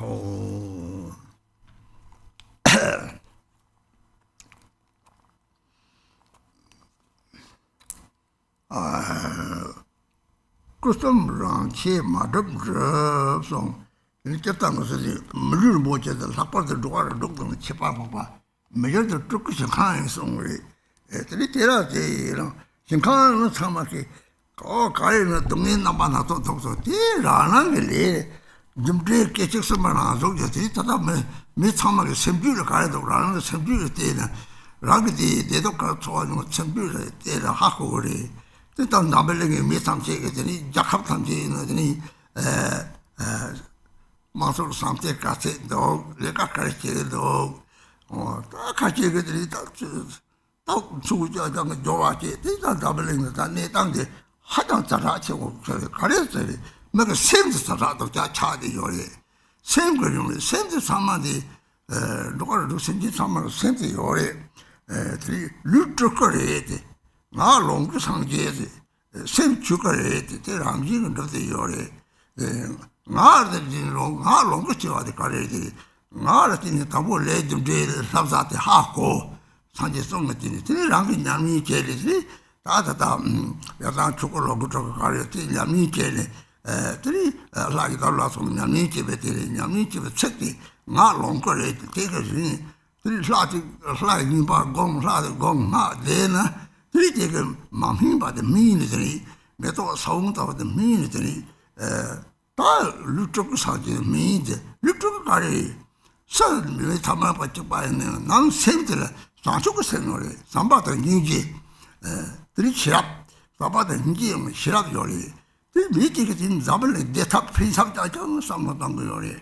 ho custom ranche madam song in Ketang City, Mulu Mocha, the Lapa the door, Doctor Chipapa, Major the Turkish Khan song. Tritera, Shinkan Samaki, oh, Karina, Domin Nabanato, Rana, Jumtre Ketchuk Samanazo, Tata, Miss Hamaki, Sempura Cardo, Rana, Sempura, Raggedy, the doctor saw Sempura, Hakori, the Tom Doubling, Miss Samchi, Jacob Samchi, Master Samchi, Casset dog, Leka Carrier dog, or Kachi. 또 주자장 좋아하지 대단 더블링 단내 당대 하장 자라치 가렸어요. 내가 샘도 자라도 자 차디 요리 샘 그림을 샘도 삼만디 누가도 생기 삼만 샘도 요리 그 루트거리에 나 롱그 상계에 샘 주거리에 대랑지는 더 요리 나르진 롱그 지와디 가리디 나르tin 타보 레좀 데 삽사테 하고 산지 송거지니 드랑이 냠이 제리지 다다다 야단 초콜릿부터 가려티 냠이 제리 드리 라기 달라서 냠이 제베티 냠이 제베 책이 나 롱거래 되게지 드리 슬라이딩 바공 슬라이딩 공마 되나 드리 되게 마음이 받는 미니들이 내도 사용도 미니들이 다 루트고 사지 미니데 루트고 가리 선미 담아 받지 봐야는 난 샘들 사초가 생노래 삼바다 인지 들이치랍 삼바다 인지 시랍 요리 그 미티게 진 잡을 데타 프리상자 정 삼바당 요리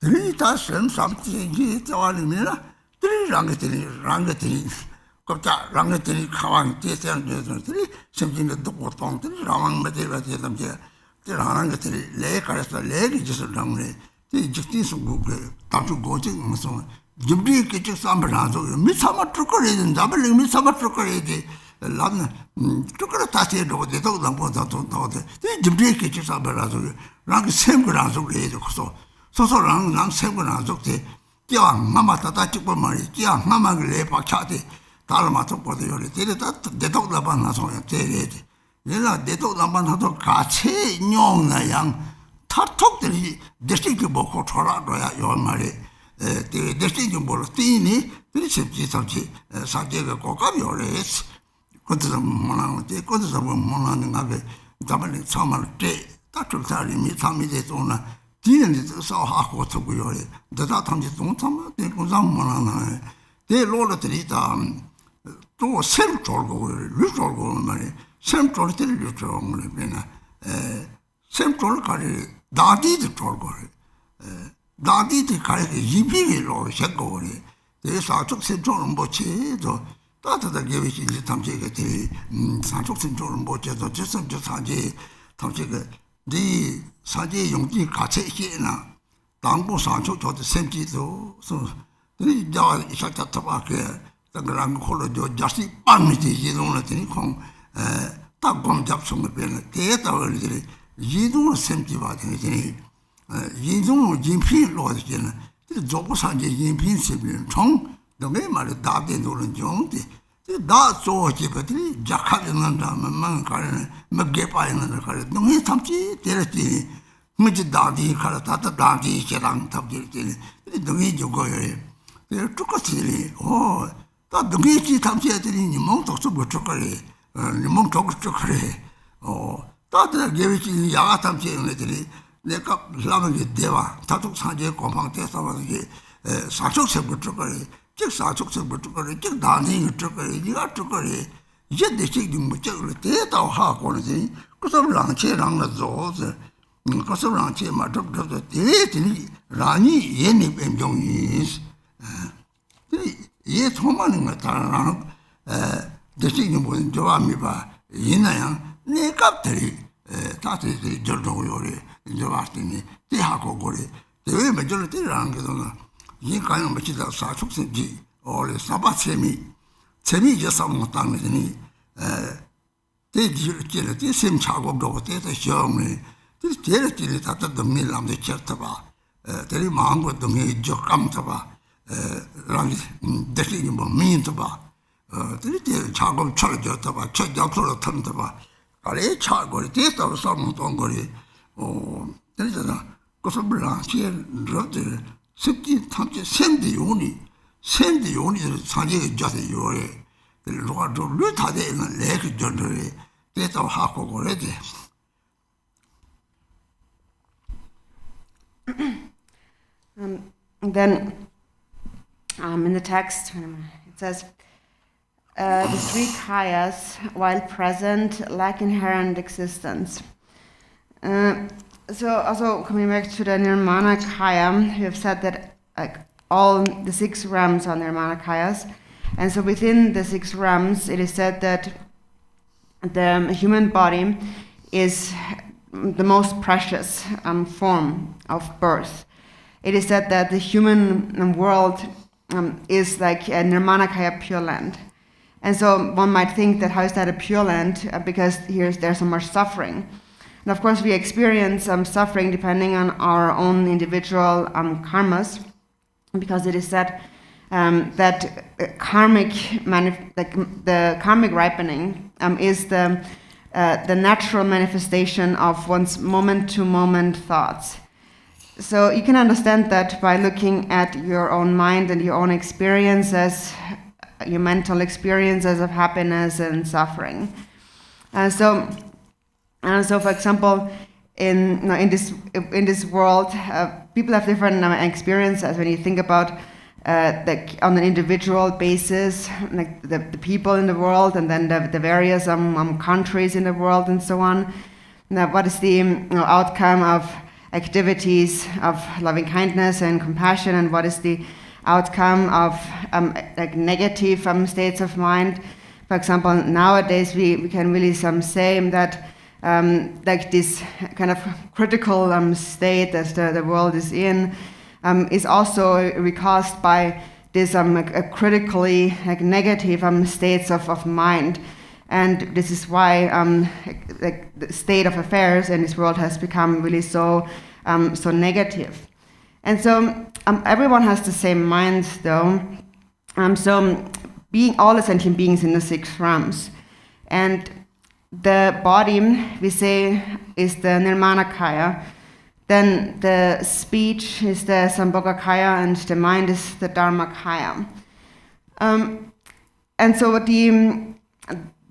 들이다 샘 삼티지 자와리면은 들이랑게들이 겁자 랑게들이 가왕 대세한 데들이 심진의 독고통들이 라왕 메데가 되담제 들하는 것들이 레카라서 레기 짓을 당네 이 직진수 그 다주 고증 무슨 집리 끼치 삼바라서 미사마 트거리는 잡을 미사마 트거리지 라는 트거라 다시도 되도 남보다 더 이 집리 끼치 삼바라서 랑 샘그라서 그래도 소소랑 남 샘그라서 돼 껴 마마다 찍고 말이 껴 마마를 내 박차대 달마도 보도 요리 데려다 대도 남아서 되게 내가 대도 남아서 같이 뇽나양 타톡들이 데스티기 먹고 돌아가야 요 말이 데스티기 먹을 때니 그렇지 samchi 사제가 고갑이 오래스 그것도 뭐라는데 그것도 뭐라는 가게 잡을 참을 때 딱줄살이 미삼이데 도나 뒤는 서하고 저고요 대다 탐지 동탐 대고상 뭐라나 대 로르들이 다또 샘쫄고 루쫄고 말이 샘쫄들 루쫄고 그러나 샘쫄 가리 다디도 쫄고 다디도 가리 이비로 ሸ고 그래 사족 샘쫄은 뭐지도 따뜻하게 계획이 탐지가 돼 사족 샘쫄은 뭐지도 저선 저 사지 탐지가 네 사지 용기 같이 있나 당부 사족 저도 샘지도 네 자 이삭다 타바게 그런 걸로 저 자식 빵이지 이동을 공 딱검 잡송을 빼는 대다 걸리들이 이동을 샘지 받으니 이동을 진필로 하지는 저거 산지 진필 샘이 총 너네 말에 다된 노는 정데 나 저기들이 작하는 다음만 가는 먹게 빠이는 가는 너네 탐지 되었지 뭐지 다디 가라 다다 다디 제랑 탑질지 너네 저거요 똑같이 다 너네 탐지들이 몸도 좀 어쩌거리 몸도 어쩌거리 다들 계획이 야가 탐지는 애들이 내가 라면이 대와 다tuk 산재 공방 대사와기 사족세부터 거리 즉 사족세부터 거리 즉 다니는 거리 네가 거리 이제 대책이 뭐저를 대다 하고는 그서랑 제랑을 줘서 그서랑 제 맞더도 대들이 라니 예니 변종이 이 통하는 거 다라는 대책이 뭐는 좋아합니 봐 이나양 내 값들이 다들 저도 요리 이제 왔더니 대하고 거리 왜 먼저 때라는 게도 이 가는 것이다 사축생지 올해 사바체미 재미지 삼고 땅이니 대지를 대심 차고도 대대 시험이 대지를 다들 넘밀람데 쳤다 봐 Teri mango dungi jokam taba, rangi desi mo min taba, teri te chagom chol jo taba, che jaklo tam taba, kare chagori te taba samu tongori, teri jana kosobla che rote septi tamche sendi yoni sanje jate yore, teri roga do lu tade na lek jondore, te taba hako gore de. Then in the text it says the three kayas, while present, lack inherent existence. So also coming back to the nirmana kaya, we have said that like all the 6 realms are nirmana kayas, and so within the 6 realms it is said that the human body is the most precious form of birth. It is said that the human world is like a Nirmanakaya Pure Land. And so one might think that how is that a Pure Land? Because there's so much suffering. And of course we experience suffering depending on our own individual karmas, because it is said that the karmic ripening is the natural manifestation of one's moment-to-moment thoughts. So you can understand that by looking at your own mind and your own experiences, your mental experiences of happiness and suffering. So for example, in this world, people have different experiences. When you think about on an individual basis, like the people in the world, and then the various countries in the world, and so on. Now, what is the outcome of activities of loving kindness and compassion, and what is the outcome of like negative states of mind? For example, nowadays we can really say that like this kind of critical state that the world is in is also caused by this critically like negative states of mind. And this is why like the state of affairs in this world has become really so negative. And so everyone has the same mind, though. So being all the sentient beings in the 6 realms, and the body we say is the Nirmanakaya. Then the speech is the Sambhogakaya, and the mind is the Dharmakaya. And so the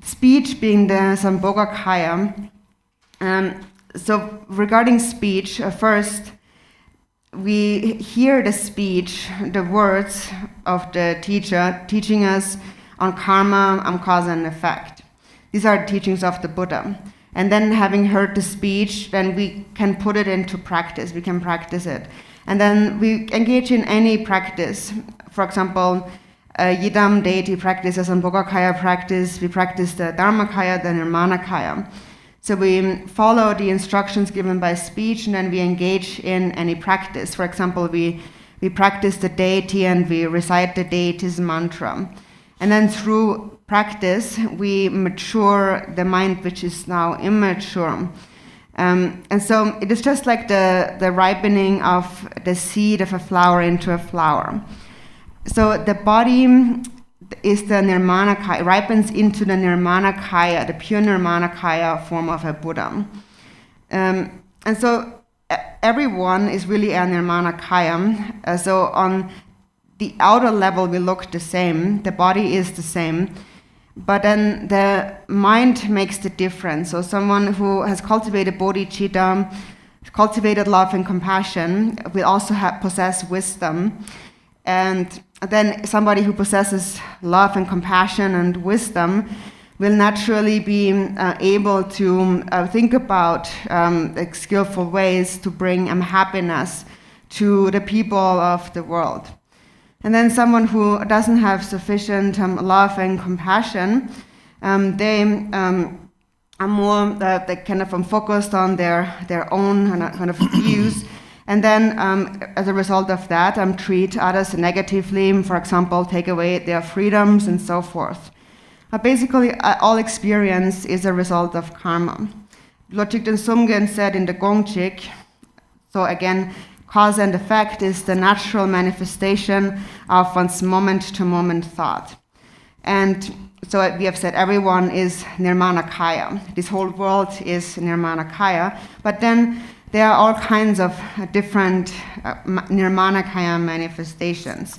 speech being the Sambhogakaya, so regarding speech, first we hear the speech, the words of the teacher teaching us on karma, cause and effect. These are the teachings of the Buddha. And then having heard the speech, then we can put it into practice, we can practice it. And then we engage in any practice. For example, Yidam deity practice, a Sambhogakaya practice, we practice the Dharmakaya, the Nirmanakaya. So we follow the instructions given by speech, and then we engage in any practice. For example, we practice the deity and we recite the deity's mantra. And then through practice, we mature the mind which is now immature. And so it is just like the ripening of the seed of a flower into a flower. So the body is the Nirmanakaya, ripens into the Nirmanakaya, the pure Nirmanakaya form of a Buddha. And so everyone is really a Nirmanakaya. So on the outer level we look the same, the body is the same, but then the mind makes the difference. So someone who has cultivated bodhichitta, cultivated love and compassion, will also possess wisdom. And then somebody who possesses love and compassion and wisdom will naturally be able to think about like skillful ways to bring happiness to the people of the world. And then someone who doesn't have sufficient love and compassion, they are more they kind of focused on their own kind of views, and then as a result of that, treat others negatively. For example, take away their freedoms and so forth. Basically, all experience is a result of karma. Lord Jigten Sumgen said in the Gongchik. So again, cause and effect is the natural manifestation of one's moment-to-moment thought. And so we have said everyone is Nirmanakaya. This whole world is Nirmanakaya. But then there are all kinds of different Nirmanakaya manifestations,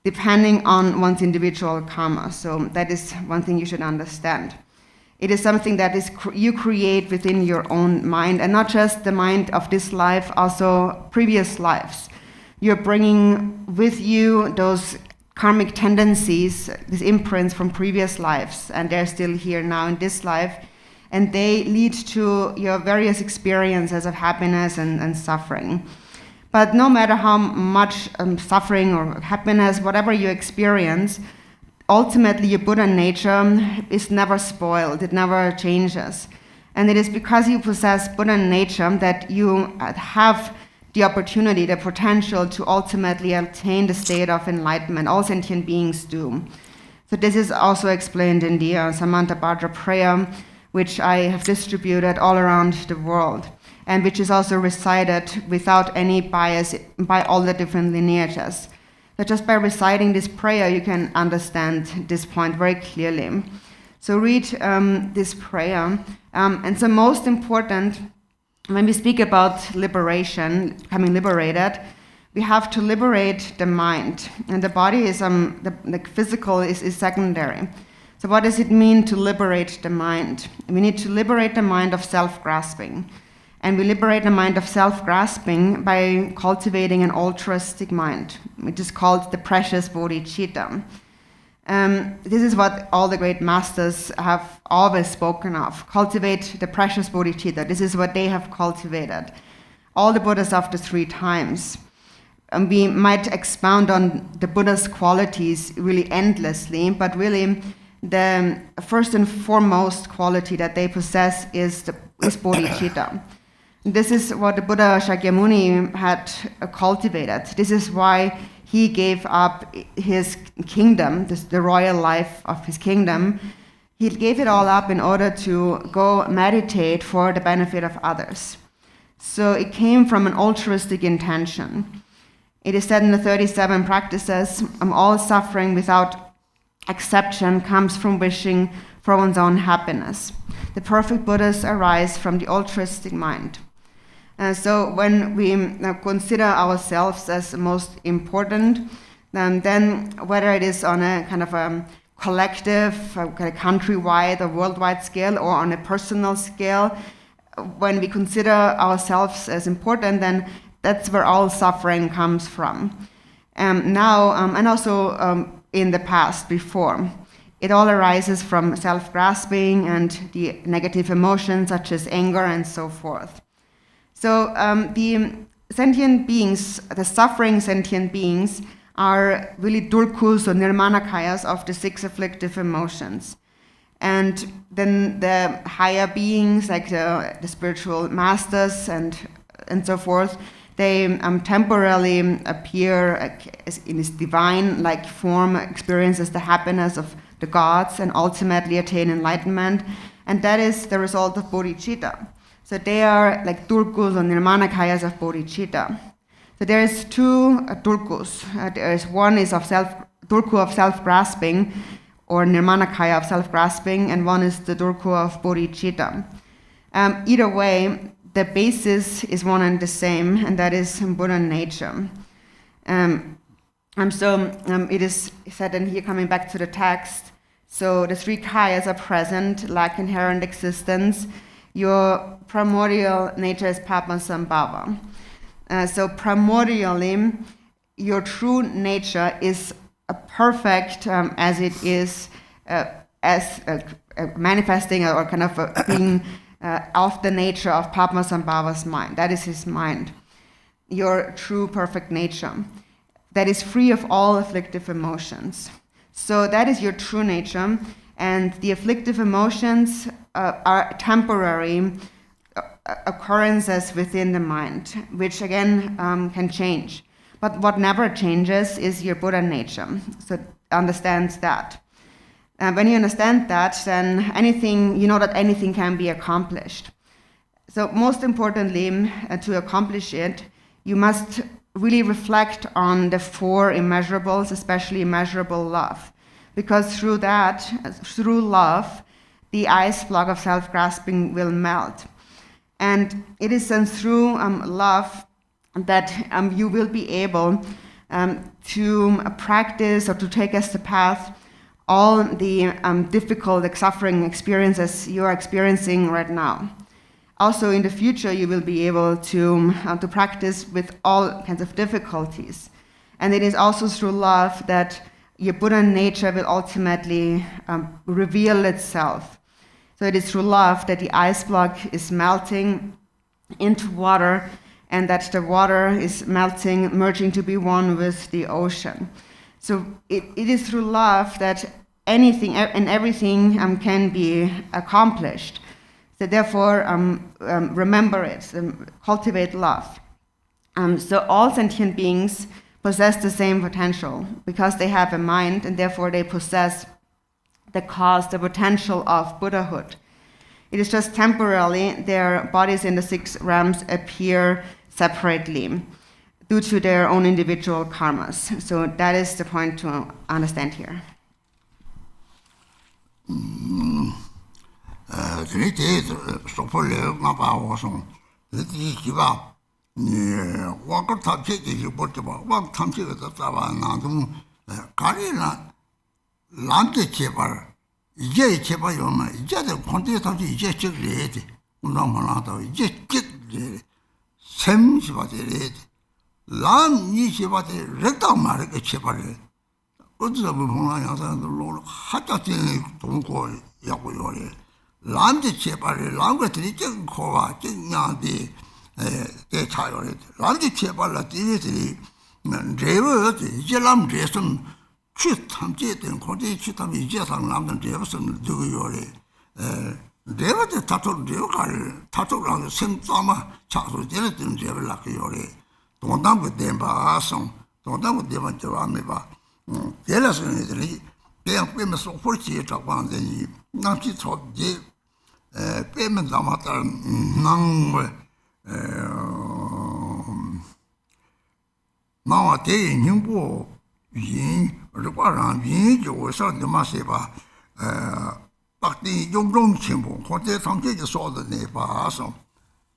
depending on one's individual karma. So that is one thing you should understand. It is something that is you create within your own mind, and not just the mind of this life, also previous lives. You're bringing with you those karmic tendencies, these imprints from previous lives, and they're still here now in this life, and they lead to your various experiences of happiness and suffering. But no matter how much suffering or happiness, whatever you experience, ultimately your Buddha nature is never spoiled, it never changes. And it is because you possess Buddha nature that you have the opportunity, the potential to ultimately attain the state of enlightenment. All sentient beings do. So this is also explained in the Samantabhadra prayer, which I have distributed all around the world, and which is also recited without any bias by all the different lineages. So just by reciting this prayer, you can understand this point very clearly. So read this prayer. And so most important, when we speak about liberation, becoming liberated, we have to liberate the mind. And the body is, the physical is secondary. So what does it mean to liberate the mind? We need to liberate the mind of self-grasping. And we liberate the mind of self-grasping by cultivating an altruistic mind, which is called the precious bodhichitta. This is what all the great masters have always spoken of. Cultivate the precious bodhichitta. This is what they have cultivated. All the Buddhas of the 3 times. And we might expound on the Buddha's qualities really endlessly, but really the first and foremost quality that they possess is bodhicitta. This is what the Buddha Shakyamuni had cultivated. This is why he gave up his kingdom, the royal life of his kingdom. He gave it all up in order to go meditate for the benefit of others. So it came from an altruistic intention. It is said in the 37 practices, all suffering without exception comes from wishing for one's own happiness. The perfect Buddhas arise from the altruistic mind. So when we consider ourselves as most important, then whether it is on a kind of a collective, kind of countrywide or worldwide scale, or on a personal scale, when we consider ourselves as important, then that's where all suffering comes from. Now, and also in the past, before. It all arises from self-grasping and the negative emotions such as anger and so forth. So the sentient beings, the suffering sentient beings, are really dulkus or nirmanakayas of the 6 afflictive emotions. And then the higher beings, like the spiritual masters and so forth, they temporarily appear in this divine-like form, experiences the happiness of the gods, and ultimately attain enlightenment. And that is the result of bodhicitta. So they are like dulkus or nirmanakayas of bodhicitta. So there is 2 dulkus. There is one is of dulku of self-grasping, or nirmanakaya of self-grasping, and one is the dulku of bodhicitta. Either way, the basis is one and the same, and that is Buddha nature. It is said, and here coming back to the text, so the 3 kayas are present, lack inherent existence. Your primordial nature is Padmasambhava. So primordially, your true nature is perfect as it is, manifesting or kind of being of the nature of Padmasambhava's mind. That is his mind. Your true perfect nature. That is free of all afflictive emotions. So that is your true nature, and the afflictive emotions are temporary occurrences within the mind, which again can change. But what never changes is your Buddha nature. So understand that. When you understand that, then you know that anything can be accomplished. So most importantly, to accomplish it, you must really reflect on the four immeasurables, especially immeasurable love. Because through love, the ice block of self-grasping will melt. And it is then through love that you will be able to practice or to take as the path all the difficult, suffering experiences you are experiencing right now. Also, in the future, you will be able to practice with all kinds of difficulties. And it is also through love that your Buddha nature will ultimately reveal itself. So it is through love that the ice block is melting into water, and that the water is melting, merging to be one with the ocean. So it is through love that anything and everything can be accomplished. So therefore, remember it, cultivate love. So all sentient beings possess the same potential because they have a mind, and therefore they possess the potential of Buddhahood. It is just temporarily their bodies in the 6 realms appear separately due to their own individual karmas. So that is the point to understand here. 이제 제발 요마 이제도 콘텐츠도 이제 찍래지 운동만하다 이제 찍래 샘시바데래 람이 시바데 렉다 말게 제발에 어디서 보면 양산도 로로 하자지 동고 야고요래 람데 제발에 람거들이 찍 코와 찍냐데 에 차요래 람데 제발라 뒤에들이 레버 이제 람 레슨去tham戒等空间去他们一介上他们这不是这个有嘞这个的他做这个他做让生长嘛差不多这个等这个那个有嘞东当不点吧送东当不点吧就完没吧这个是呢这里这样被们说会去找光的你那去做这被们怎么的能那我这宁波云如果让云就上的嘛是吧把你用中情况或者从这个说的那把上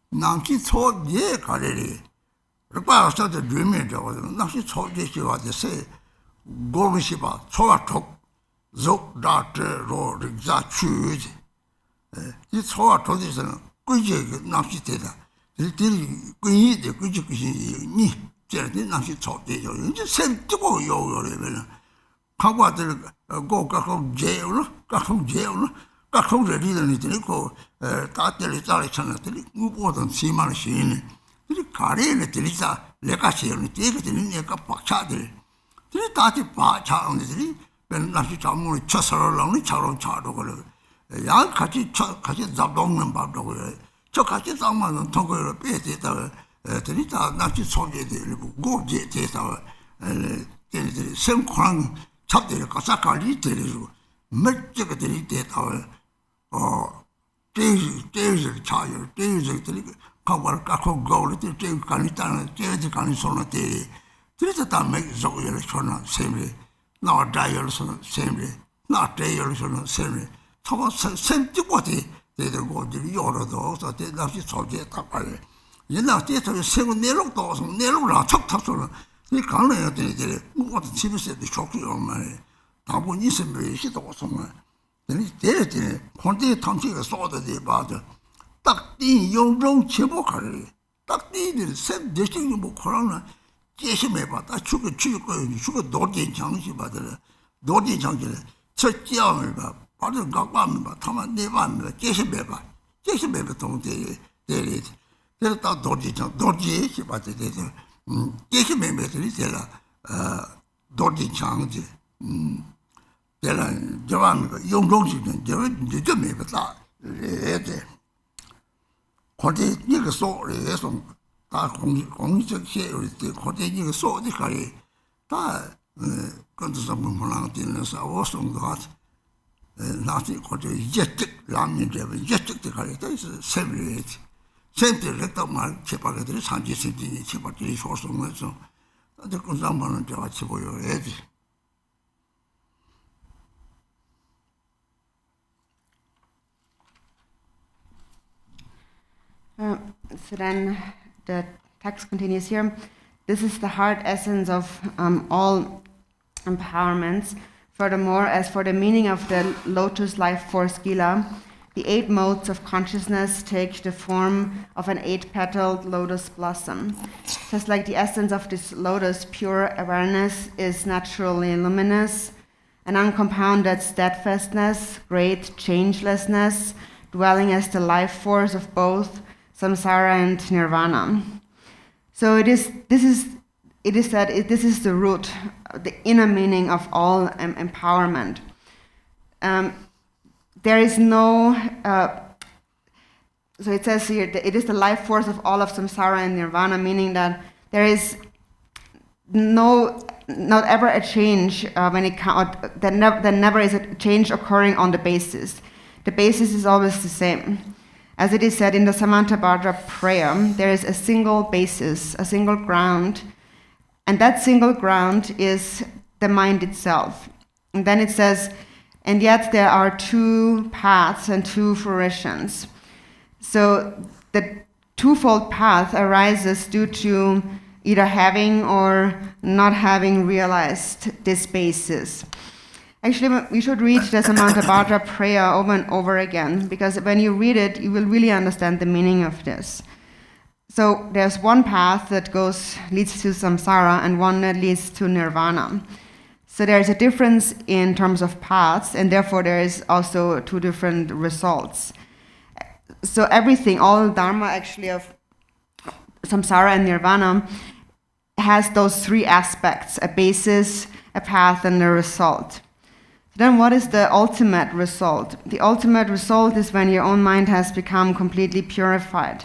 能去做这个的如果说的里面就那是做这些话就是过去吧做出走到这罗人家去你做出的是规矩那是对的这规矩的规矩你这人那是做的有人就sem这个有的了看过这个各种节了各种节了各种这里的你这个大这里在城里这里我不能起码是呢这里卡里呢这里在那个些呢这个这里那个白茶的这里大的白茶呢这里本那是咱们吃烧了呢炒了炒的个了然같이 잡 먹는 밥도 그래 저 같이 잡으면 통과를 빼야 되다 드리다 나치 소개해 드리고 고제 대사 걔네들이 생광 잡대를 가서 관리 드리고 몇개가 드리 대다 대주 차요 대주 드리고 가발 갖고 거를 대주 관리다는 대주 관리 손을 대 드리다 다음에 저거를 손을 셈이 나 다이얼 손을 셈이 나 다이얼 손을 셈이 저거 셈 찍고지 대들 고들이 열어도 저 대답이 소개 딱 빨리 옛날 때서 세고 내려도 내려라 척척소는 이 강내야 되는데 뭐도 집에서도 좋고요 말이야 다분 있으면 시도 없으면 근데 때때 혼자 탐지가 쏟아대 봐도 딱띠 용종 제목을 딱띠들 셈 대신이 뭐 그러나 계시매 봐다 죽어 노디 장시 받으라 노디 장시를 첫째를 봐 받을 각과면 봐 타만 내봐면 계시매 봐 동대 대리 그래서 도지 시바데 되죠. 계시매매들이 되라 도지 장지 되라 저만 용종식은 저 매버다 레데 거기 이거 소리에서 다 공식 시에를 때 거기 이거 소리 가리 다 건드서 문랑 되는서 어성도 하지 나한테 거기 이제 라면 되면 이제 가리 다 있어 세밀해지 센터를 말 제박들이 산지 센지 제박들이 소송에서 다들 군산만은 제가 치고요 해야지. So then the text continues here. This is the heart essence of all empowerments. Furthermore, as for the meaning of the lotus life force Gila, the 8 modes of consciousness take the form of an 8-petaled lotus blossom. Just like the essence of this lotus, pure awareness is naturally luminous, an uncompounded steadfastness, great changelessness, dwelling as the life force of both samsara and nirvana. So this is the root, the inner meaning of all empowerment. There is no, so it says here, it is the life force of all of samsara and nirvana, meaning that there is not ever a change there never is a change occurring on the basis. The basis is always the same. As it is said in the Samantabhadra prayer, there is a single basis, a single ground, and that single ground is the mind itself. And then it says, and yet there are 2 paths and 2 fruitions. So the twofold path arises due to either having or not having realized this basis. Actually, we should read the Samantabhadra prayer over and over again, because when you read it, you will really understand the meaning of this. So there's one path that leads to samsara and one that leads to nirvana. So there's a difference in terms of paths, and therefore there is also 2 different results. So everything, all dharma actually of samsara and nirvana has those 3 aspects: a basis, a path, and a result. Then what is the ultimate result? The ultimate result is when your own mind has become completely purified.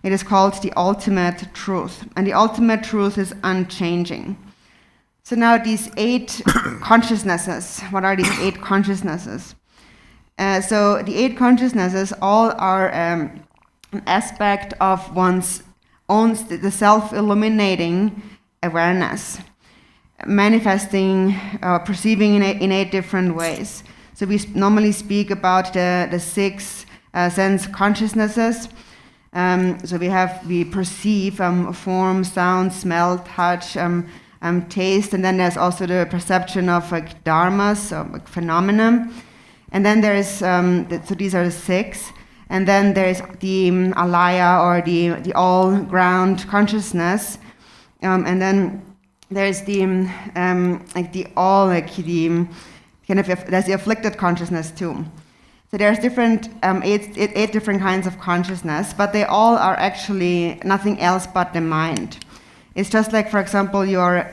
It is called the ultimate truth, and the ultimate truth is unchanging. So now these 8 consciousnesses, what are these 8 consciousnesses? So the 8 consciousnesses all are an aspect of one's own, the self-illuminating awareness, manifesting, perceiving in 8 different ways. So we normally speak about the 6 sense consciousnesses. So we perceive form, sound, smell, touch, taste, and then there's also the perception of dharmas, phenomena. And then there is, so these are the 6. And then there is the alaya, or the all-ground consciousness. And then there's the there's the afflicted consciousness too. So there's different 8 different kinds of consciousness, but they all are actually nothing else but the mind. It's just like, for example, you're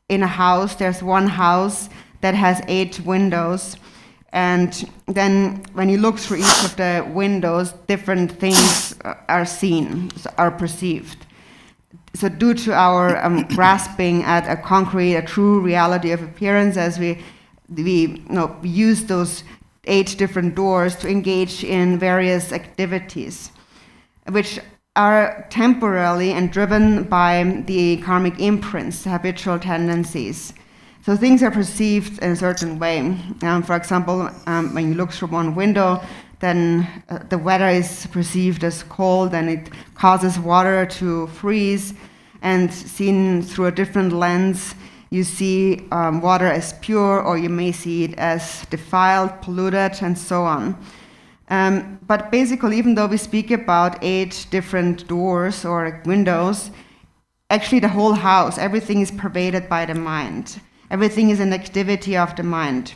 in a house. There's one house that has 8 windows, and then when you look through each of the windows, different things are seen, are perceived. So due to our grasping at a true reality of appearance, as we use those 8 different doors to engage in various activities, which are temporarily and driven by the karmic imprints, the habitual tendencies. So things are perceived in a certain way. For example, when you look through one window, then the weather is perceived as cold, and it causes water to freeze. And seen through a different lens, you see water as pure, or you may see it as defiled, polluted, and so on. But basically, even though we speak about 8 different doors or windows, actually the whole house, everything is pervaded by the mind. Everything is an activity of the mind.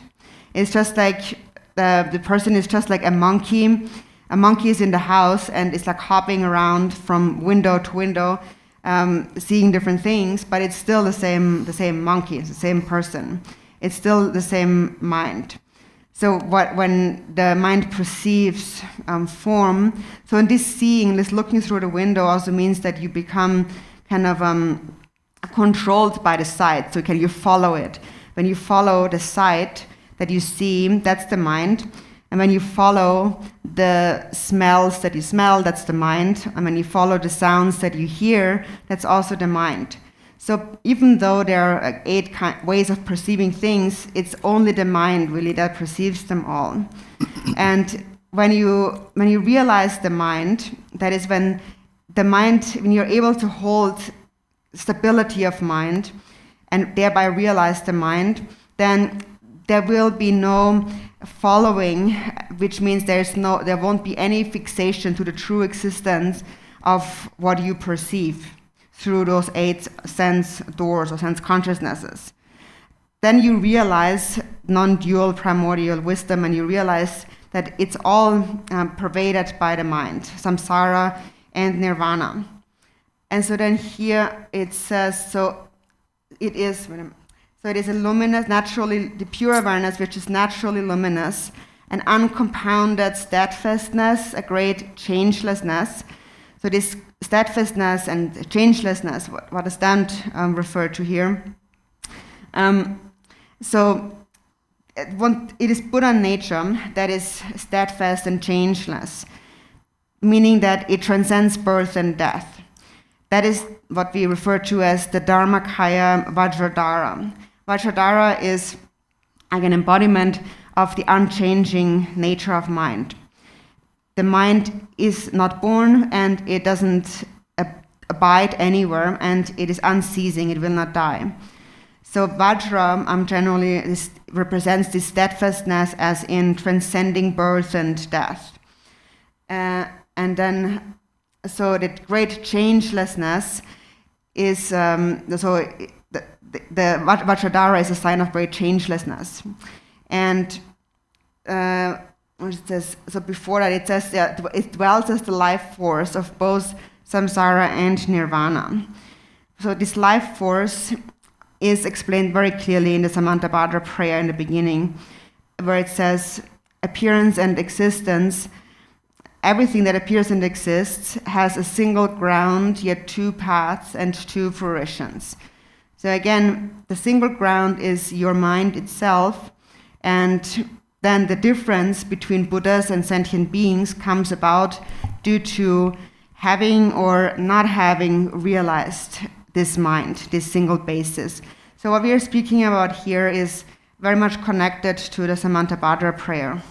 It's just like the person is just like a monkey. A monkey is in the house and it's like hopping around from window to window, seeing different things, but it's still the same monkey, it's the same person. It's still the same mind. So when the mind perceives form, so in this seeing, this looking through the window also means that you become kind of controlled by the sight. So you follow it. When you follow the sight that you see, that's the mind. And when you follow the smells that you smell, that's the mind. And when you follow the sounds that you hear, that's also the mind. So even though there are 8 ways of perceiving things, it's only the mind really that perceives them all. And when you realize the mind, that is when you're able to hold stability of mind and thereby realize the mind, then there will be no following, which means there won't be any fixation to the true existence of what you perceive through those 8 sense doors or sense consciousnesses. Then you realize non-dual primordial wisdom, and you realize that it's all pervaded by the mind, samsara and nirvana. And so then here it says, it is a luminous, naturally, the pure awareness, which is naturally luminous, an uncompounded steadfastness, a great changelessness. So this steadfastness and changelessness, what is that referred to here? It is Buddha nature that is steadfast and changeless, meaning that it transcends birth and death. That is what we refer to as the Dharmakaya Vajradhara. Vajradhara is like an embodiment of the unchanging nature of mind. The mind is not born and it doesn't abide anywhere, and it is unceasing, it will not die. So Vajra generally represents this steadfastness as in transcending birth and death. And then, so the great changelessness is, the Vajradhara is a sign of great changelessness. And what it says, so before that it says that it dwells as the life force of both samsara and nirvana. So this life force is explained very clearly in the Samantabhadra prayer in the beginning, where it says, appearance and existence, everything that appears and exists has a single ground, yet 2 paths and 2 fruitions. So again, the single ground is your mind itself, and then the difference between Buddhas and sentient beings comes about due to having or not having realized this mind, this single basis. So what we are speaking about here is very much connected to the Samantabhadra prayer.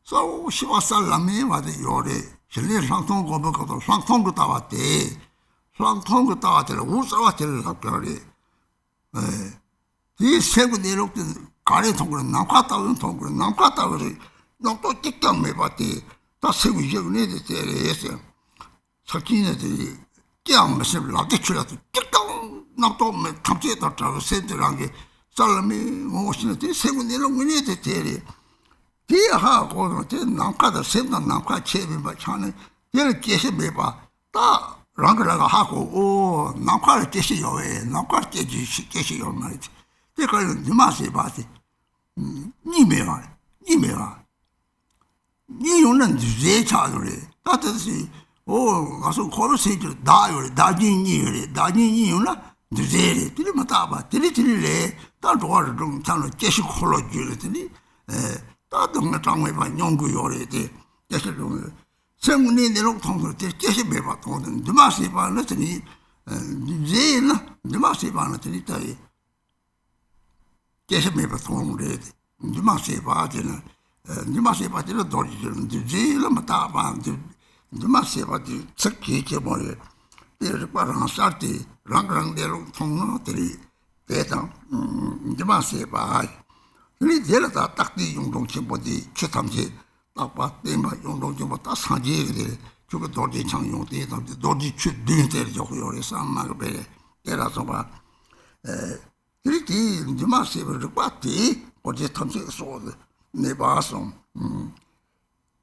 So she was a lame at the Yore. She lives on Tongo because of Tongo Tawate. Tongo Tawate, who's our territory? These 7 they looked at Kari Tongo, Nakata, and Tongo, Nakata, not to kick them, but that's how we needed the Sakina, the young Mr. Lakichula to kick them, not to make computer travel, sent around Salami, motion, 7 they look, we need to tell you. Here, how go to Nankata, send them Nanka Chevy by China, here, Keshe Beba, da, Rangala Hako, oh, Nanka Keshi away, Nanka Keshi your night. They call it Dimasi Bati. Nimera. Niunan Zay Chadre. That is, oh, I so call it Dajin Yuna, the Zay, Tilimataba, Tilitile, that water don't tell a Keshi Kolo Julie. That don't tell me by Yongu Yorete. Just some name they don't talk to Keshibeba told them. The massive vanity, Zane, the massive vanity. Keshibeba told them. The massive vatina, the massive vatina, the Zale, Mataba, the massive vatina, Sakiki, there's a Parasati, Rangrang, they don't talk to the massive eye. There is a tactic you don't see body, Chitamji, Lapa, Dema, you don't know what that's Haji, to the Dodgy Chang, you did of the Dodgy Chip Dinner, your son, Magabere, there are some. The massive Rupati, or just Tamsi sword, Nebasom.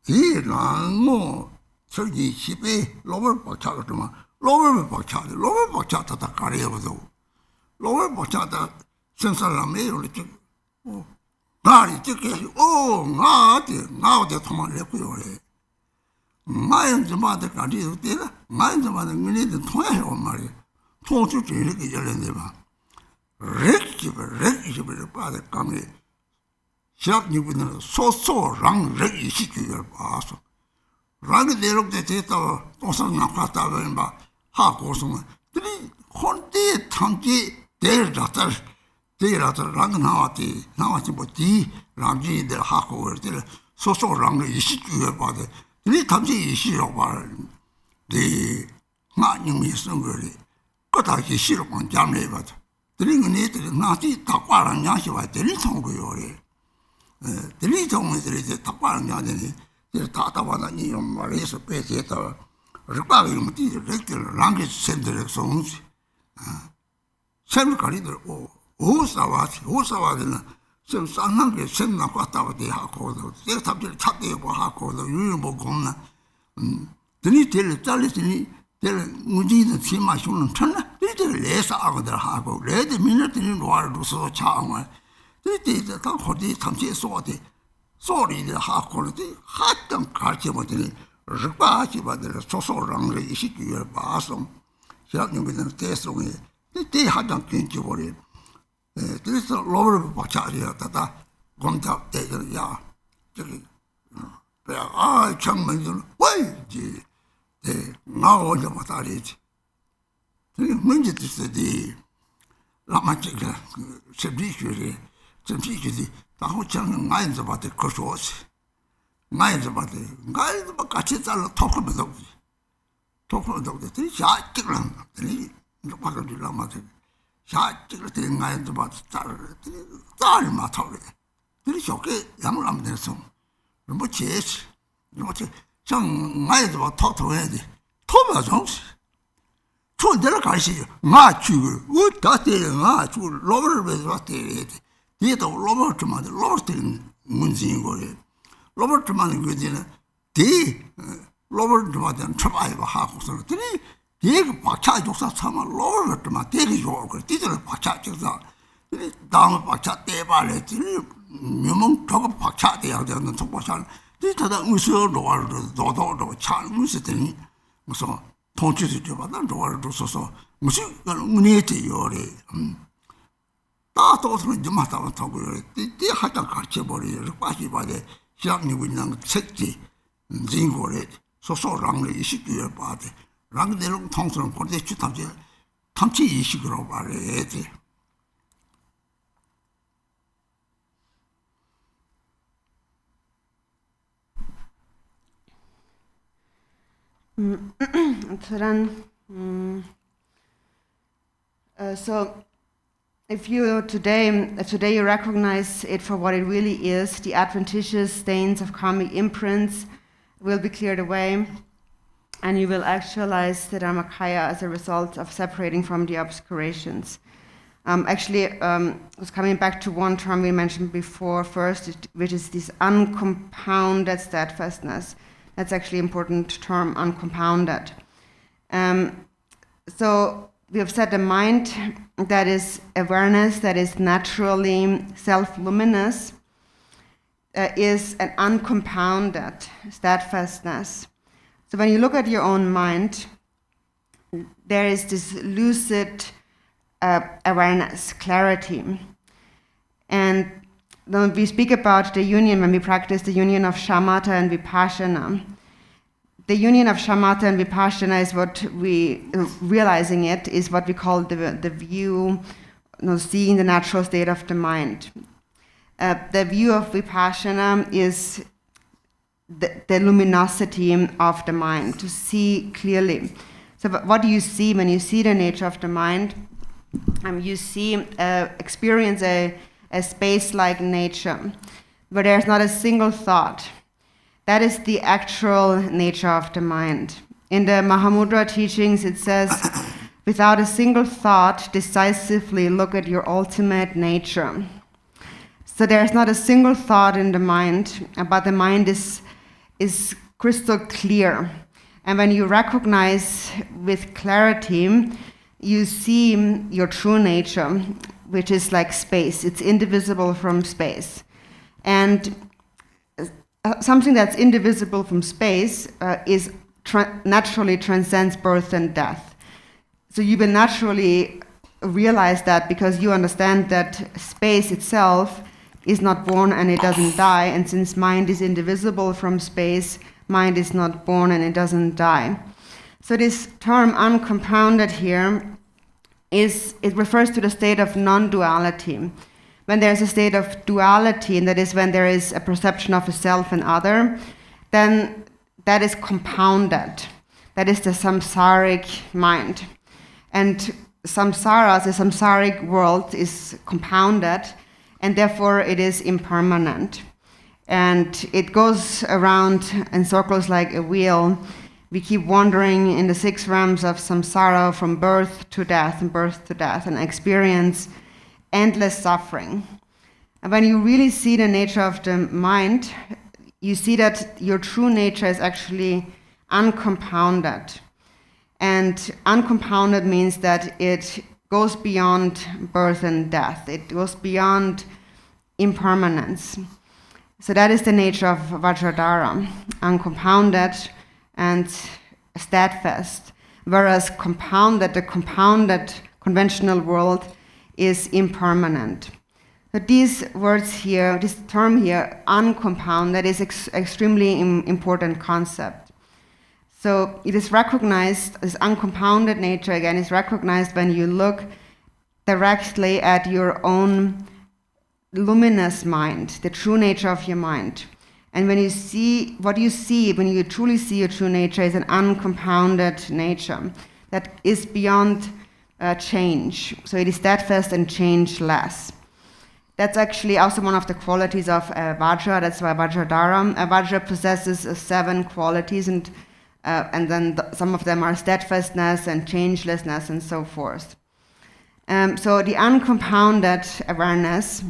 Here, no, Sergi Chipe, lower Bachatama, lower Bachata, the career though. Lower Bachata, since I am male, 나리 찍게 나한테 통만 내고요. 나연자마다 가지고 때라 나연자마다 민이들 통해요 말이야. 통주 이렇게 열렸는데 봐. 렉집을 빠데 강에 시작님은 소소랑 렉이 시키걸 봐서 랑이 내려오게 됐다 도상나 갔다 보면 봐 하고서는 들이 혼대 탐지 대라들 랑 나왔지 뭐디 랑지들 하고 그럴 소소랑 시키걸 봐데 들이 탐지 이시로 봐네 나님이 쓴 거리 그다지 싫어만 잠내 봐도 들이는 애들이 나한테 닭발은 양식와 들이 통고요래. 들이 통들이 이제 닭발은 양식이 다다바다 니 말해서 빼겠다. 르바가 이런 것들이 이렇게 랑게 샘들을 송지. 샘을 가리들 오사와는 좀 쌍난 게 샘나 갔다고 돼 하고도 내가 답지를 찾대고 하고도 유유 뭐 겁나. 들이 될 잘리더니 될 문제는 치마 쉬는 천나. 들이 레사 하고들 하고 레드 미너들이 노아르서 차앙을 들이 다 호디 탐지 소디 소리들 하고를 하던 가르쳐보더니 르바지 받을 소소랑 이시기를 봐서 시작님들은 대성에 때 하던 괜찮버리 그래서 로버를 받자리였다 검탑 대전이야 저기 정말로 왜지 나오자 마다리지 문제도 있어디 라마치가 섭리슈리 다호 장은 나인자 받을 것이오시 나인자 같이 잘라 토크면서 들이 샤찍랑 들이 바가지 라마치 샤찍을 때 나인자 받을 짤 마타오래 들이 좋게 양을 하면 돼서 뭐 제시 좀 나인자 받 토토해야 돼 토마정시 촌대로 가시죠. 나 죽을 어디다 때려 나 죽을 로버를 왜 때려야 돼. 뒤에도 로버트만 문제인 거예요. 로버트만 그지는 뒤 로버트만 쳐봐야 하고서 들이 뒤에 박차 족사 참아 로버트만 되게 좋을 거. 뒤들 박차 족사 들이 다음 박차 떼발에 들이 명문 저거 박차 돼야 되는 속박차 뒤 다다 무슨 로버를 너도 잘 무슨더니 무슨 통치도 줘봐도 로아를 줬어서 무슨 은혜지 요래 다 도서는 좀 하다가 타고 띠 하다 가르쳐버리려 빠지바데 시작님이 있는 책지 진고래 소소랑을 이식을 봐대 랑대로 통솔은 고대치 탐지 이식으로 말해야지 So if you today you recognize it for what it really is, the adventitious stains of karmic imprints will be cleared away, and you will actualize the Dharmakaya as a result of separating from the obscurations. I was coming back to one term we mentioned before first, which is this uncompounded steadfastness. That's actually an important term, uncompounded. So we have said the mind that is awareness, that is naturally self-luminous, is an uncompounded steadfastness. So when you look at your own mind, there is this lucid awareness, clarity. And when we speak about the union, when we practice the union of shamatha and vipassana, the union of shamatha and vipassana is what realizing it is what we call the view, seeing the natural state of the mind. The view of vipassana is the luminosity of the mind, to see clearly. So what do you see when you see the nature of the mind? You experience a space-like nature, where there's not a single thought. That is the actual nature of the mind. In the Mahamudra teachings, it says, without a single thought, decisively look at your ultimate nature. So there's not a single thought in the mind, but the mind is crystal clear. And when you recognize with clarity, you see your true nature, which is like space. It's indivisible from space. And something that's indivisible from space is naturally transcends birth and death. So you will naturally realize that because you understand that space itself is not born and it doesn't die, and since mind is indivisible from space, mind is not born and it doesn't die. So this term uncompounded here it refers to the state of non-duality. When there's a state of duality, and that is when there is a perception of a self and other, then that is compounded. That is the samsaric mind. And samsara, the samsaric world, is compounded, and therefore it is impermanent. And it goes around in circles like a wheel. We keep wandering in the 6 realms of samsara from birth to death and experience endless suffering. And when you really see the nature of the mind, you see that your true nature is actually uncompounded. And uncompounded means that it goes beyond birth and death. It goes beyond impermanence. So that is the nature of Vajradhara, uncompounded and steadfast. Whereas the compounded conventional world is impermanent. But these words here, this term here, uncompounded, is extremely important concept. So it is recognized, this uncompounded nature again is recognized when you look directly at your own luminous mind, the true nature of your mind. And when you see, what you see, when you truly see your true nature is an uncompounded nature that is beyond change. So it is steadfast and changeless. That's actually also one of the qualities of Vajra. That's why Vajradhara. Vajra possesses 7 qualities, and then some of them are steadfastness and changelessness and so forth. So the uncompounded awareness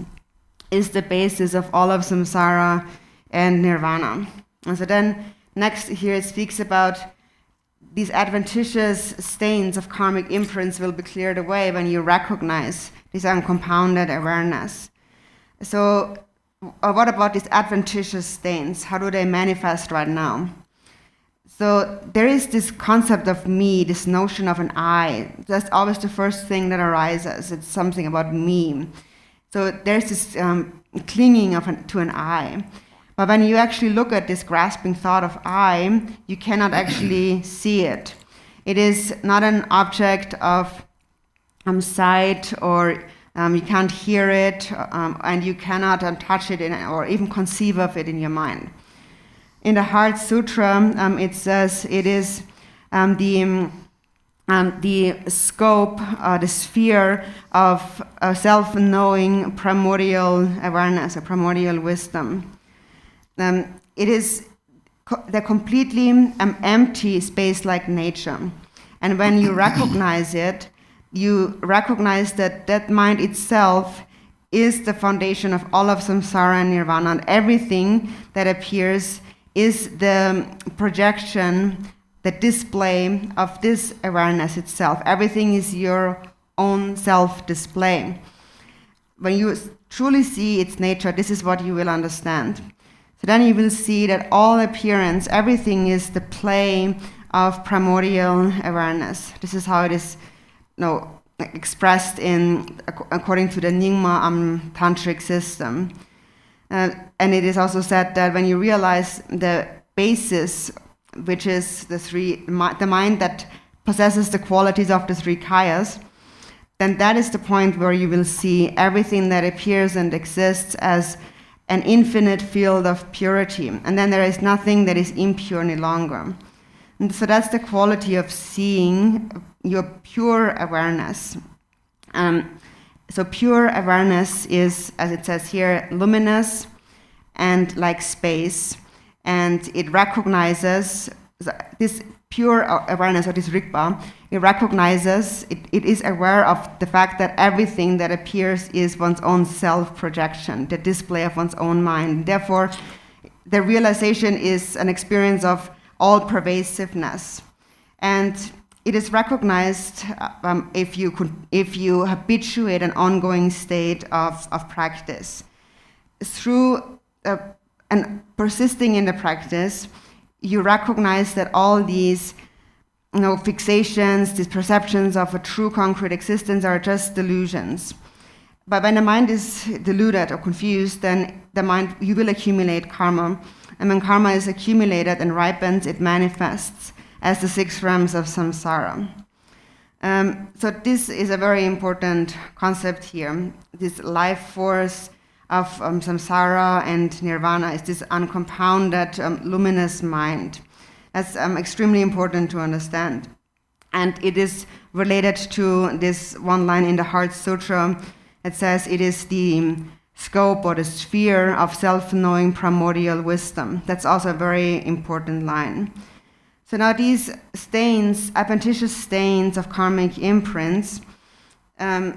is the basis of all of samsara and nirvana. And so then next here it speaks about these adventitious stains of karmic imprints will be cleared away when you recognize this uncompounded awareness. So what about these adventitious stains? How do they manifest right now? So there is this concept of me, this notion of an I. That's always the first thing that arises. It's something about me. So there's this clinging to an I. But when you actually look at this grasping thought of I, you cannot actually see it. It is not an object of sight, or you can't hear it, and you cannot touch it or even conceive of it in your mind. In the Heart Sutra, it says it is the scope, the sphere of self-knowing primordial awareness, or primordial wisdom. It is the completely empty space-like nature. And when you recognize it, you recognize that that mind itself is the foundation of all of samsara and nirvana, and everything that appears is the projection, the display of this awareness itself. Everything is your own self-display. When you truly see its nature, this is what you will understand. So then you will see that all appearance, everything is the play of primordial awareness. This is how it is expressed according to the Nyingma tantric system. And it is also said that when you realize the basis, which is the mind that possesses the qualities of the 3 kayas, then that is the point where you will see everything that appears and exists as an infinite field of purity. And then there is nothing that is impure any longer. And so that's the quality of seeing your pure awareness. So pure awareness is, as it says here, luminous and like space. And it recognizes this pure awareness, or this Rigpa, it recognizes, it is aware of the fact that everything that appears is one's own self-projection, the display of one's own mind. Therefore, the realization is an experience of all-pervasiveness. And it is recognized if you habituate an ongoing state of practice. Through and persisting in the practice, you recognize that all these fixations, these perceptions of a true concrete existence are just delusions. But when the mind is deluded or confused, then you will accumulate karma. And when karma is accumulated and ripens, it manifests as the 6 realms of samsara. So this is a very important concept here. This life force of samsara and nirvana is this uncompounded, luminous mind. That's extremely important to understand. And it is related to this one line in the Heart Sutra. It says it is the scope or the sphere of self-knowing primordial wisdom. That's also a very important line. So now these stains, adventitious stains of karmic imprints, and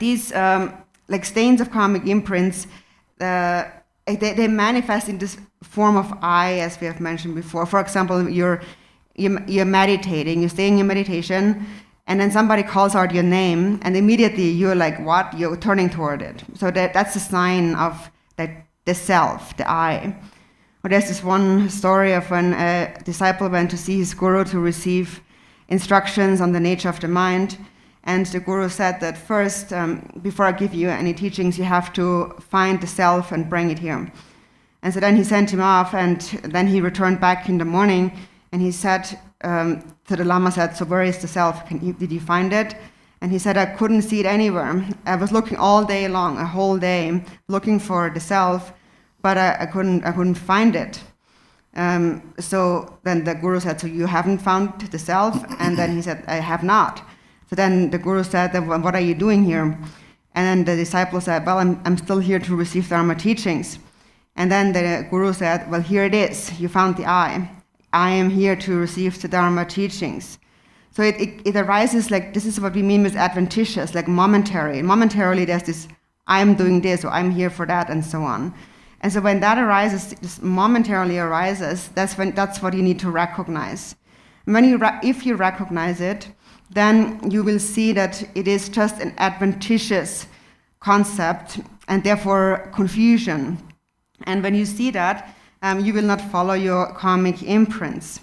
these like stains of karmic imprints, they manifest in this form of I, as we have mentioned before. For example, you're meditating, you're staying in meditation, and then somebody calls out your name, and immediately you're like, what? You're turning toward it. So that's a sign of the self, the I. Or there's this one story of when a disciple went to see his guru to receive instructions on the nature of the mind. And the guru said that first, before I give you any teachings, you have to find the self and bring it here. And so then he sent him off, and then he returned back in the morning, and he said, so the Lama said, so where is the self? Did you find it? And he said, I couldn't see it anywhere. I was looking all day long, a whole day, looking for the self, but I couldn't find it. So then the guru said, so you haven't found the self? And then he said, I have not. So then the guru said, what are you doing here? And then the disciple said, well, I'm still here to receive Dharma teachings. And then the guru said, well, here it is. You found the I. I am here to receive the Dharma teachings. So it arises like, this is what we mean with adventitious, like momentary. Momentarily there's this, I'm doing this, or I'm here for that, and so on. And so when that arises, just momentarily arises, that's what you need to recognize. And if you recognize it, then you will see that it is just an adventitious concept, and therefore confusion. And when you see that, you will not follow your karmic imprints.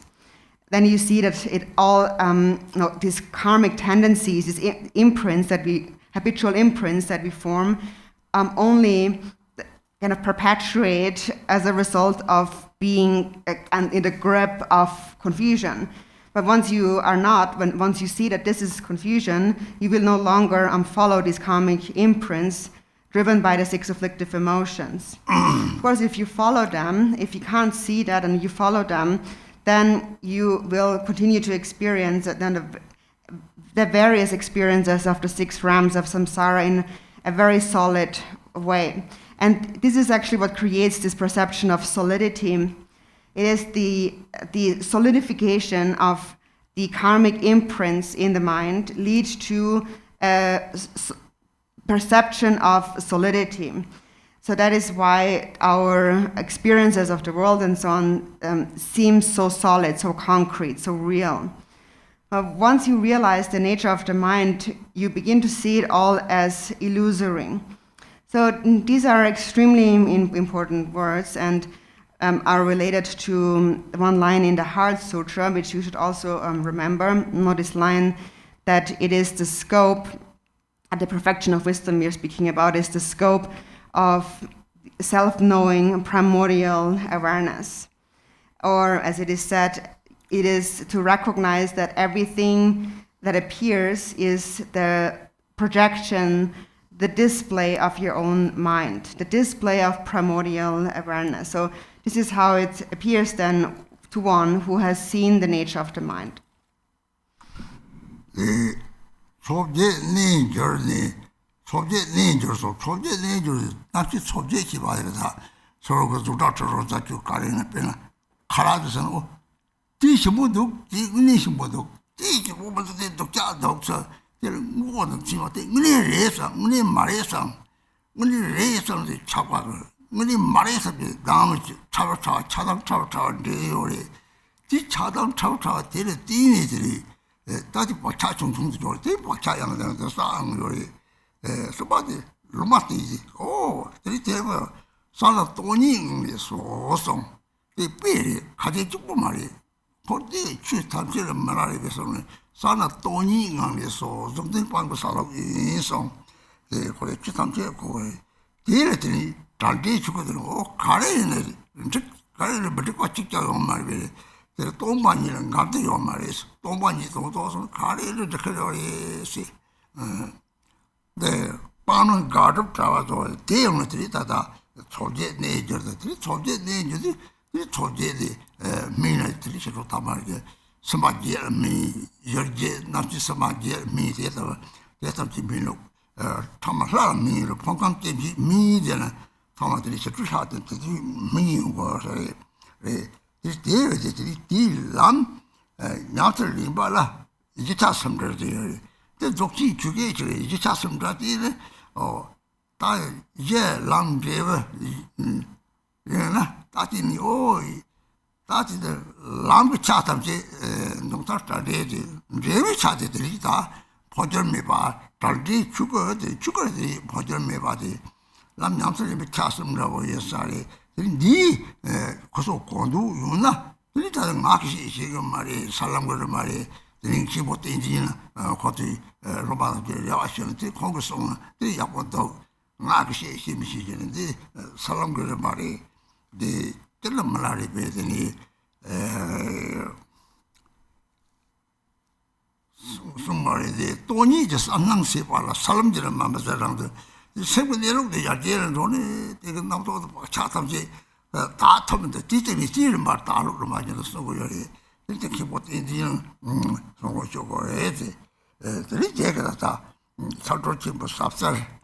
Then you see that it all, these karmic tendencies, these habitual imprints that we form, only kind of perpetuate as a result of being in the grip of confusion. But once you see that this is confusion, you will no longer follow these karmic imprints driven by the 6 afflictive emotions. Of course, if you follow them, if you can't see that and you follow them, then you will continue to experience the various experiences of the 6 realms of samsara in a very solid way. And this is actually what creates this perception of solidity. It is the solidification of the karmic imprints in the mind leads to perception of solidity. So that is why our experiences of the world and so on seem so solid, so concrete, so real. But once you realize the nature of the mind, you begin to see it all as illusory. So these are extremely important words and are related to one line in the Heart Sutra, which you should also remember. Know this line, that it is the scope, the perfection of wisdom we are speaking about, is the scope of self-knowing primordial awareness. Or, as it is said, it is to recognize that everything that appears is the projection, the display of your own mind, the display of primordial awareness. So this is how it appears then to one who has seen the nature of the mind. Subject nature, so subject nature, not just subject about it. So the doctor was at you carrying a pen. Karajan, teach a mudu, teach mudu, teach a woman to the doctor. There more than Timothy, many races, many marisam, many races on the chapel, many marisam, damage, chadam, day, the chadam, till the teenage. That's what Chachung to do, take what Chayang the song, somebody, Rumati, oh, 3 table, 살아 돈이 소송 이 삐리 가지 죽고 말이 거기 주탐지를 말하기 위해서는 살아 돈이 인간에서 좀된 방법 살아 이송 예 그래 주탐지 거기 뒤에들이 달리 죽거든요 가래네 즉 가래를 버리고 직접 말이 그 돈반이는 감도요 말이에요 돈반이 도도서 가래를 저렇게 네 빠는 가족 잡아서 대형들이 다다 초제 내저들이 초제 내저들이 초제들이 미나들이 서로 다 말게 스마지 미 열제 남지 스마지 미 되다 대답지 미로 타마라 미로 평강제 미잖아 타마들이 서로 하던 그 미고서 에 대대들이 딜람 나들 리발라 이제 다 섬들이 그 독지 주게 이제 다 섬들이 다 이제 람제버 얘나 다지니 오이 다지들 람부 차탐지 농타다데지 제비 차들이 다 보절메바 달지 죽어지 보절메바지 람 냠슬이 차섬라고 예사리 니 고소 고도 유나 일단 마키시 지금 말이 살람거를 말이 드링키 못 인지나 거기 로바한테 야와시는데 공부송 이 약보도 마키시 심시지는데 살람거를 말이 네 들는 말이 베더니 숨말이데 돈이 이제 안낭세 발라 살람지는 맘자랑도 세분내로도 야제는 돈이 되게 남도 차탐지 다 터면 뒤집이 뒤를 말 따로로 맞아서 쓰고 여기 이렇게 기본 인지는 그거 저거 해야지 들이 제가 다 살도치 뭐 삽살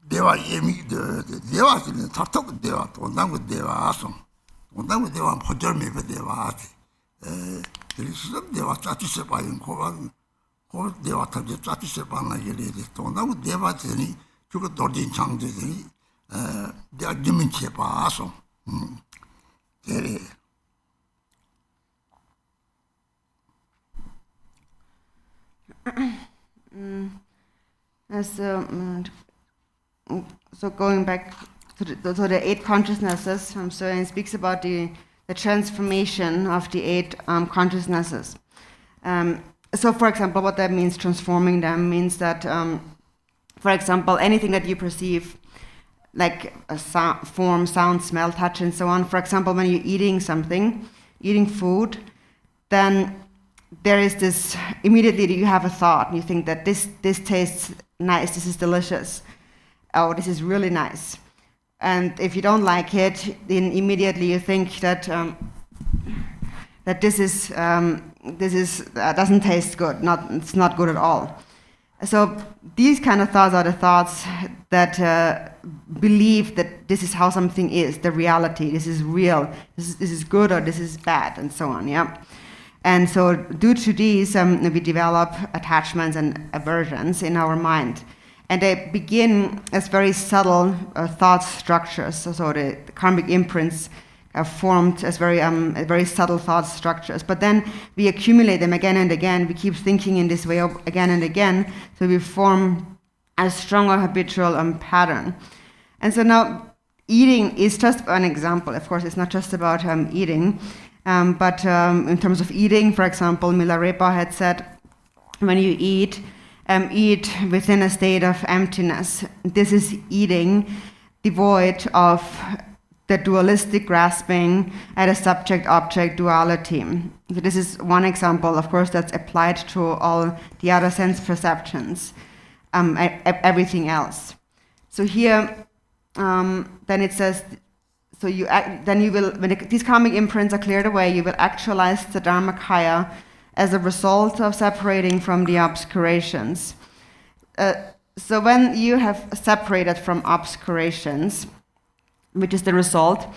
대화 예미 대화는 탑top 대화 돈당고 대화서 돈당고 대화 포절매 대화지 그래서 대화 짜치세 봐요 고반 고 대화 탑지 짜치세 봐나 얘기 돈당고 대화더니 그거 돌진 창제더니 내가 지민치 봐서 그래 So going back to the 8 consciousnesses, so it speaks about the transformation of the 8 consciousnesses. So for example, what that means, transforming them, means that, for example, anything that you perceive, like a form, sound, smell, touch, and so on. For example, when you're eating something, eating food, then there is this, immediately you have a thought, and you think that this tastes nice, this is delicious, oh, this is really nice. And if you don't like it, then immediately you think that that this doesn't taste good, it's not good at all. So these kind of thoughts are the thoughts that believe that this is how something is, the reality, this is real, this is good or this is bad, and so on, yeah. And so due to these, we develop attachments and aversions in our mind. And they begin as very subtle thought structures. So the karmic imprints are formed as very subtle thought structures. But then we accumulate them again and again. We keep thinking in this way again and again. So we form a stronger habitual pattern. And so now eating is just an example. Of course, it's not just about eating. But in terms of eating, for example, Milarepa had said, when you eat within a state of emptiness. This is eating devoid of the dualistic grasping at a subject-object duality. So this is one example, of course, that's applied to all the other sense perceptions, everything else. So here, then it says, so then you will, when these karmic imprints are cleared away, you will actualize the Dharmakaya as a result of separating from the obscurations. So when you have separated from obscurations, which is the result,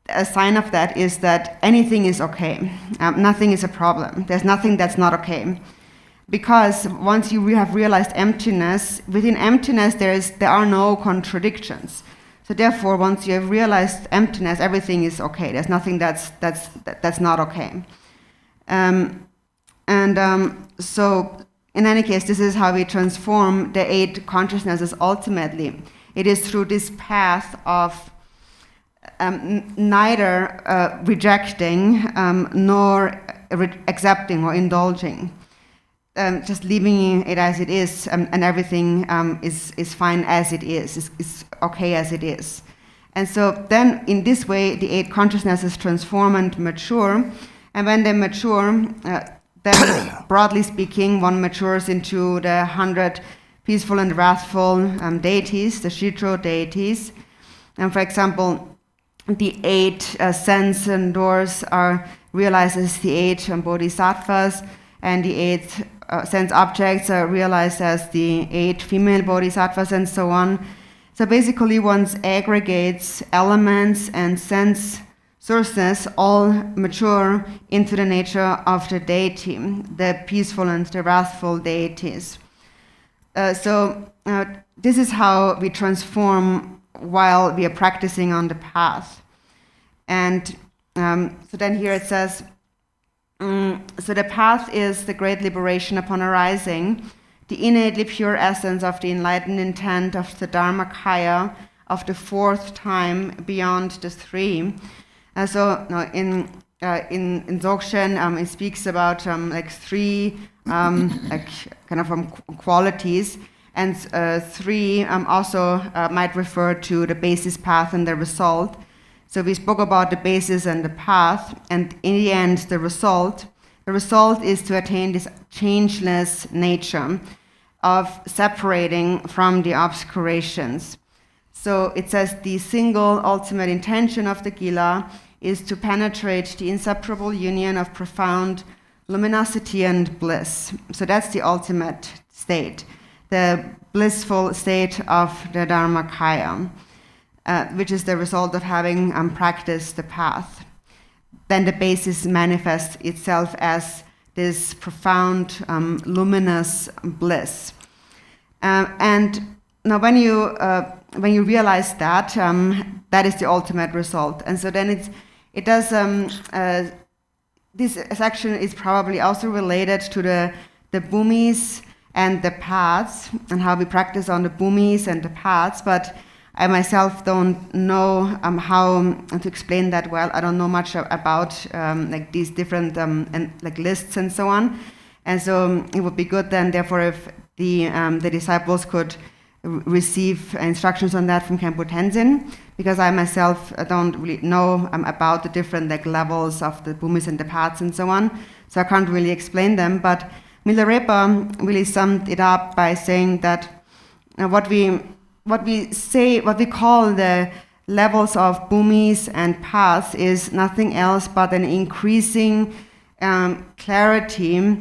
a sign of that is that anything is okay. Nothing is a problem. There's nothing that's not okay. Because once you have realized emptiness, within emptiness there are no contradictions. So therefore, once you have realized emptiness, everything is okay. There's nothing that's not okay. So in any case, this is how we transform the 8 consciousnesses ultimately. it is through this path of neither rejecting nor accepting or indulging, just leaving it as it is, and everything is fine as it is okay as it is. And so then in this way, the 8 consciousnesses transform and mature. And when they mature, then broadly speaking, one matures into the 100 peaceful and wrathful deities, the Shitro deities. And for example, the 8 sense and doors are realized as the 8 bodhisattvas, and the 8 sense objects are realized as the 8 female bodhisattvas, and so on. So basically, once aggregates elements and sense sources all mature into the nature of the deity, the peaceful and the wrathful deities. So this is how we transform while we are practicing on the path. And so then here it says, so the path is the great liberation upon arising, the innately pure essence of the enlightened intent of the Dharmakaya of the 4th time beyond the 3. So in Dzogchen, it speaks about like 3 like kind of qualities, and 3 also might refer to the basis, path, and the result. So we spoke about the basis and the path, and in the end, the result is to attain this changeless nature of separating from the obscurations. So it says the single ultimate intention of the Gila is to penetrate the inseparable union of profound luminosity and bliss. So that's the ultimate state, the blissful state of the Dharmakaya, which is the result of having practiced the path. Then the basis manifests itself as this profound, luminous bliss. And now when you realize that, that is the ultimate result. And so then it does, this section is probably also related to the bhumis and the paths, and how we practice on the bhumis and the paths, but I myself don't know how to explain that well. I don't know much about like these different and like lists and so on. And so it would be good then, therefore, if the disciples could receive instructions on that from Khenpo Tenzin, because I myself don't really know about the different like levels of the bhumis and the paths and so on. So I can't really explain them. But Milarepa really summed it up by saying that what we call the levels of bhumis and paths is nothing else but an increasing clarity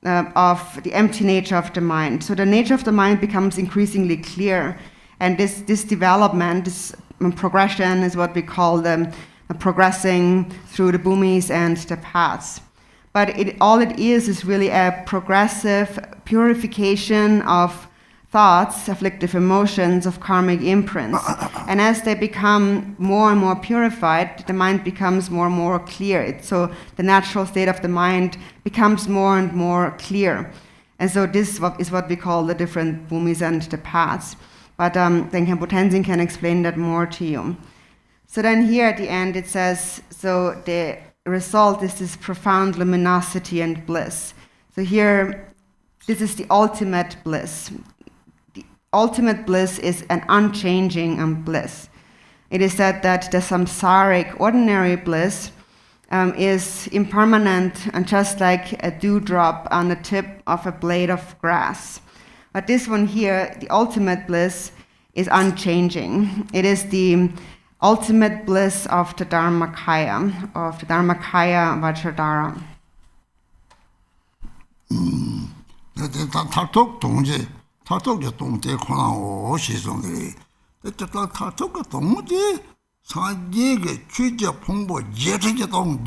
of the empty nature of the mind. So the nature of the mind becomes increasingly clear, and this development, this progression, is what we call the progressing through the bhumis and the paths. But all it is really a progressive purification of thoughts, afflictive emotions, of karmic imprints. And as they become more and more purified, the mind becomes more and more clear. So the natural state of the mind becomes more and more clear. And so this is what we call the different bhumis and the paths. But then Khenpo Tenzin can explain that more to you. So then here at the end it says, so the result is this profound luminosity and bliss. So here, this is the ultimate bliss. Ultimate bliss is an unchanging bliss. It is said that the samsaric ordinary bliss is impermanent and just like a dewdrop on the tip of a blade of grass. But this one here, the ultimate bliss, is unchanging. It is the ultimate bliss of the Dharmakaya, of the Dharmakaya Vajradhara. 타톡의 동대 코나 오시송들이 됐다 타톡의 동대 사제의 취재 홍보 제체제동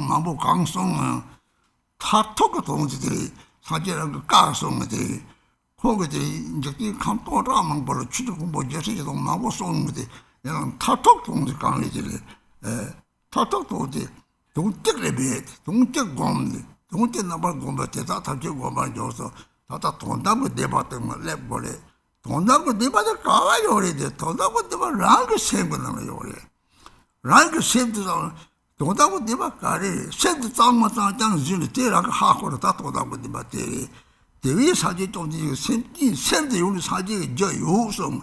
마부 강성 타톡의 동지들이 사제랑 가성들이 거기들이 이제 이 칸토라만 벌어 취재 홍보 제체제동 마부 송들이 이런 타톡 동지 강의들이 타톡 동지 동tek레베 동tek곰 동tek나발 곰베다 타톡 곰바 줘서 다 돈다고 대봤던 거 랩벌에 돈다고 네바다 가와 요리데 돈다고 네바 랑그 셈거나 요리 랑그 셈도 돈다고 네바 가리 셈도 짱마짱 진이 때라가 하고로 다 돈다고 네바 때리 대위 사지 좀 셈도 요리 사지 저 요성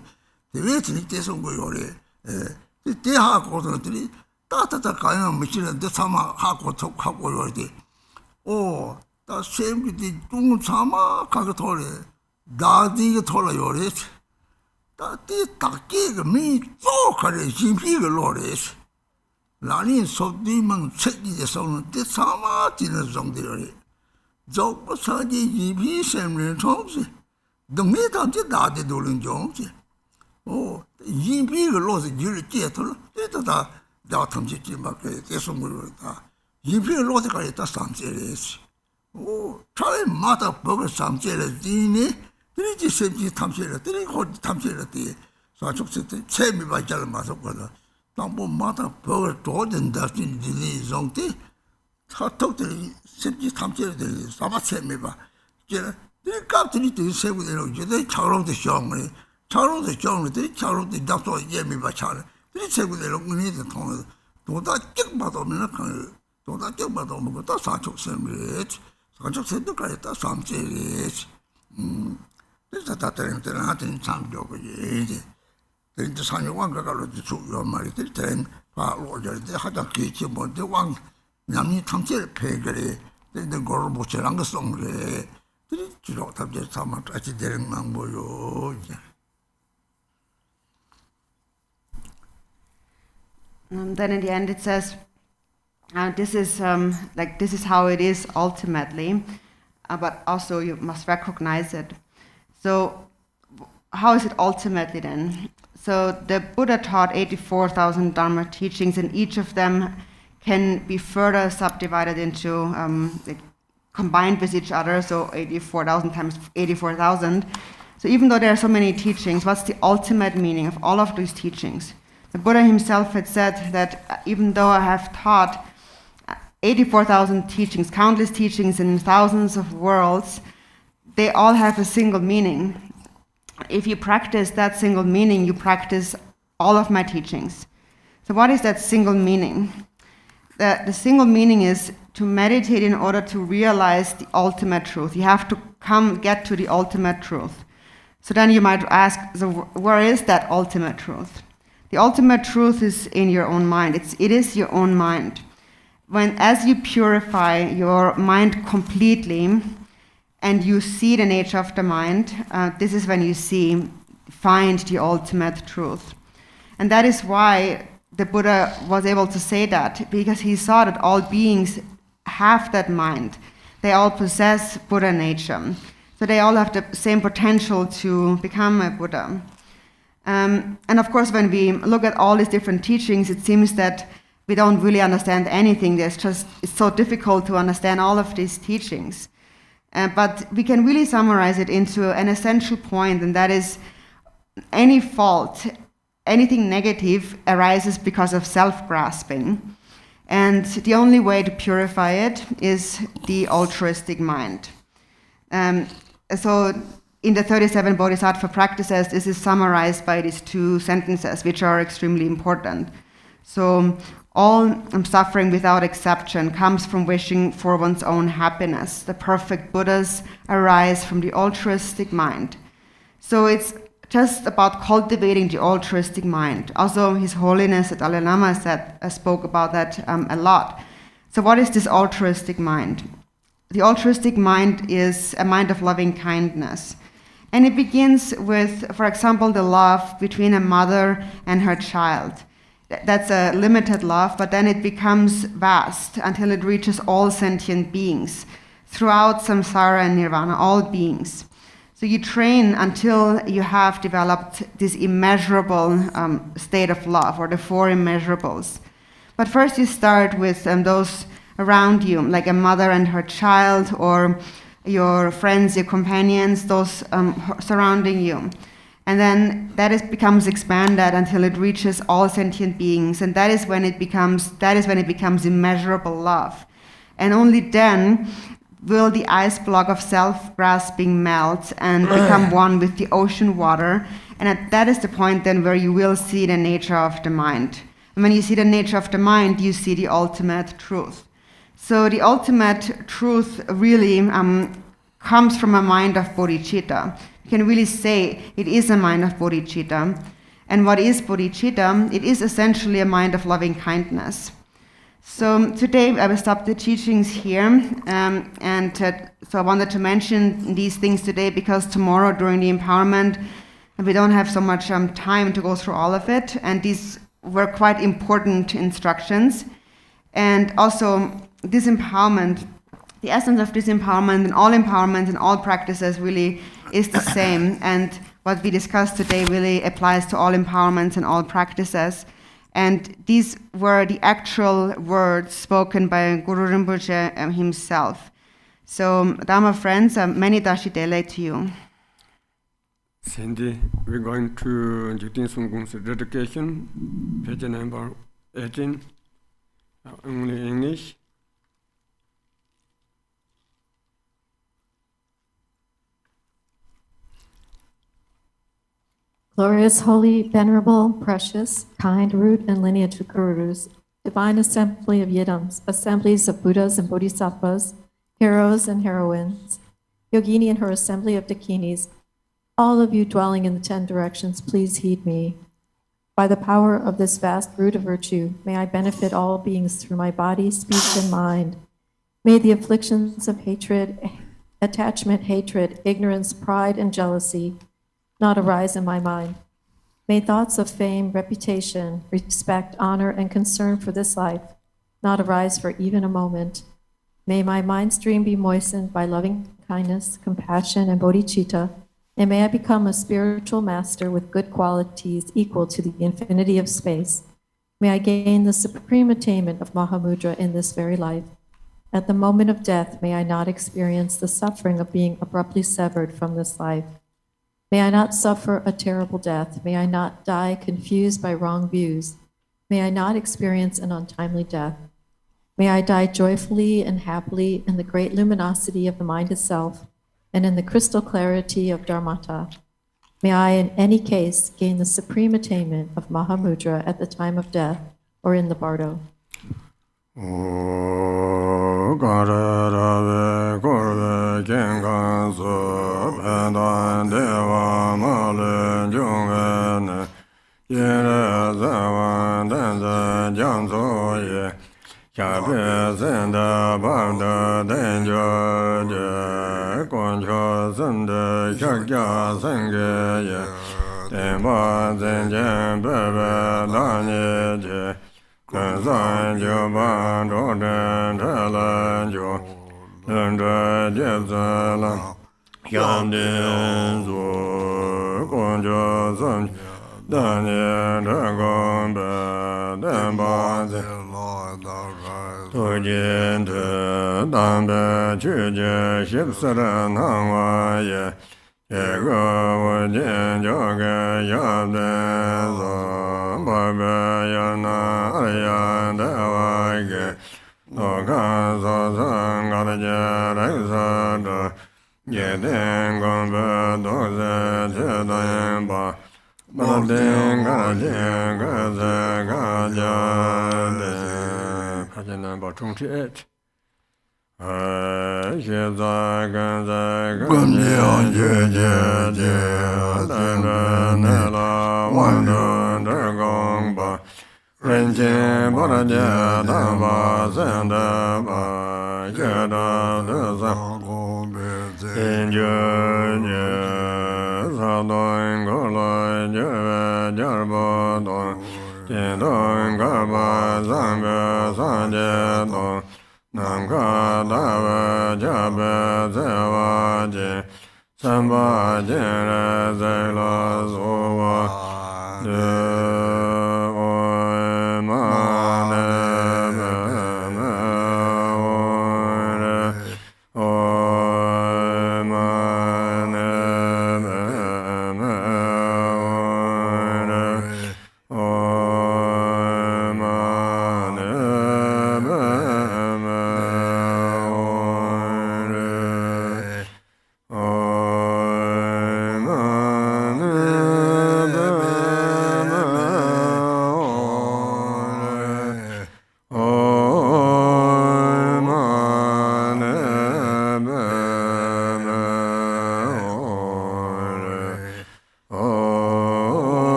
대위 진짜서 거 요리 에 대하고들이 따따따 가면 미치는데 사마 하고 톡하고 요리 다 셈기 뚱 사마 가게 돌래 다디가 돌아 요리 다디 딱기가 미 쪼가래 심피가 로레스 라니 소디만 책이에서는 때 사마 지는 정도리 저거 사지 이비 셈을 통지 동네 담지 나데 돌은 정지 이비가 로스 줄 깨털 때다 다 탐지지 막게 계속 물다 이비가 로스가 있다 삼제레스 차에 마다 버거 삼제레 디니 들이지 셈지 탐세라 들이 곧 탐세라디 사족세 체미 바잘 마속거든 당보 마다 버거 도된다 진디 정티 타톡들이 셈지 탐세라들 사바 체미 봐 제가 들이 깝들이 들이 세고대로 이제 차로도 쇼응이 차로도 쇼응이 차로도 답도 예미 봐 차로 들이 세고대로 운이도 통해 도다 쭉 받으면 그 도다 쭉 받으면 그다 사족세미 사족세도까지 다 삼세리 그래서 다 때는 하여튼 참 좋고지. 근데 산유왕가 가로 주요 말이 때는 바로 저때 하다 기치 뭔데 왕 남이 탐질 폐결이 근데 거를 못 지난 거送래. 들이 주로 탐질 삼아 같이 되는 망보요. Then in the end it says this is this is how it is ultimately, but also you must recognize it. So how is it ultimately then? So the Buddha taught 84,000 Dharma teachings, and each of them can be further subdivided into, combined with each other, so 84,000 times 84,000. So even though there are so many teachings, what's the ultimate meaning of all of these teachings? The Buddha himself had said that even though I have taught 84,000 teachings, countless teachings in thousands of worlds, they all have a single meaning. If you practice that single meaning, you practice all of my teachings. So what is that single meaning? The single meaning is to meditate in order to realize the ultimate truth. You have to get to the ultimate truth. So then you might ask, so where is that ultimate truth? The ultimate truth is in your own mind. It is your own mind. As you purify your mind completely, and you see the nature of the mind, this is when you find the ultimate truth. And that is why the Buddha was able to say that, because he saw that all beings have that mind. They all possess Buddha nature. So they all have the same potential to become a Buddha. And of course, when we look at all these different teachings, it seems that we don't really understand anything. It's so difficult to understand all of these teachings. But we can really summarize it into an essential point, and that is any fault, anything negative arises because of self-grasping. And the only way to purify it is the altruistic mind. So in the 37 Bodhisattva practices, this is summarized by these two sentences, which are extremely important. So all suffering without exception comes from wishing for one's own happiness. The perfect Buddhas arise from the altruistic mind. So it's just about cultivating the altruistic mind. Also, His Holiness the Dalai Lama spoke about that a lot. So what is this altruistic mind? The altruistic mind is a mind of loving kindness. And it begins with, for example, the love between a mother and her child. That's a limited love, but then it becomes vast until it reaches all sentient beings throughout samsara and nirvana, all beings. So you train until you have developed this immeasurable state of love, or the four immeasurables. But first you start with those around you, like a mother and her child, or your friends, your companions, those surrounding you. And then becomes expanded until it reaches all sentient beings, and that is when it becomes immeasurable love. And only then will the ice block of self-grasping melt and become one with the ocean water. And that is the point then where you will see the nature of the mind. And when you see the nature of the mind, you see the ultimate truth. So the ultimate truth really comes from a mind of bodhicitta. You can really say it is a mind of bodhicitta. And what is bodhicitta? It is essentially a mind of loving kindness. So today I will stop the teachings here, so I wanted to mention these things today because tomorrow during the empowerment we don't have so much time to go through all of it, and these were quite important instructions. And also this empowerment, the essence of this empowerment and all practices really is the same, and what we discussed today really applies to all empowerments and all practices. And these were the actual words spoken by Guru Rinpoche himself. So, Dharma friends, many dashi dele to you. Cindy, we're going to Jyutin Sungkung's dedication, page number 18, only English. Glorious, holy, venerable, precious, kind, root, and lineage of Gurus, divine assembly of Yidams, assemblies of Buddhas and Bodhisattvas, heroes and heroines, Yogini and her assembly of Dakinis, all of you dwelling in the 10 directions, please heed me. By the power of this vast root of virtue, may I benefit all beings through my body, speech, and mind. May the afflictions of hatred, attachment, hatred, ignorance, pride, and jealousy not arise in my mind. May thoughts of fame, reputation, respect, honor, and concern for this life not arise for even a moment. May my mind stream be moistened by loving kindness, compassion, and bodhicitta, and may I become a spiritual master with good qualities equal to the infinity of space. May I gain the supreme attainment of Mahamudra in this very life. At the moment of death, may I not experience the suffering of being abruptly severed from this life. May I not suffer a terrible death. May I not die confused by wrong views. May I not experience an untimely death. May I die joyfully and happily in the great luminosity of the mind itself and in the crystal clarity of Dharmata. May I, in any case, gain the supreme attainment of Mahamudra at the time of death or in the bardo. Number 28.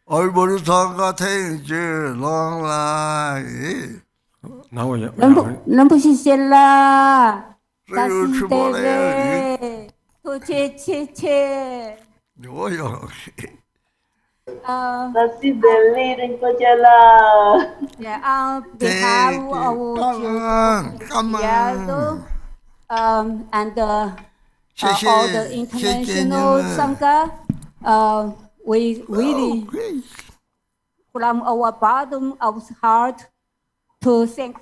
얼버리 상가 태인지 롱라이 나오야. 럼푸시 셀라 저요 출발해요. 다시대레 도체체체 뭐요? Nasi Delhi Rinpoche la. on behalf of 까만 and all the international Sangha, we really from our bottom of the heart to thank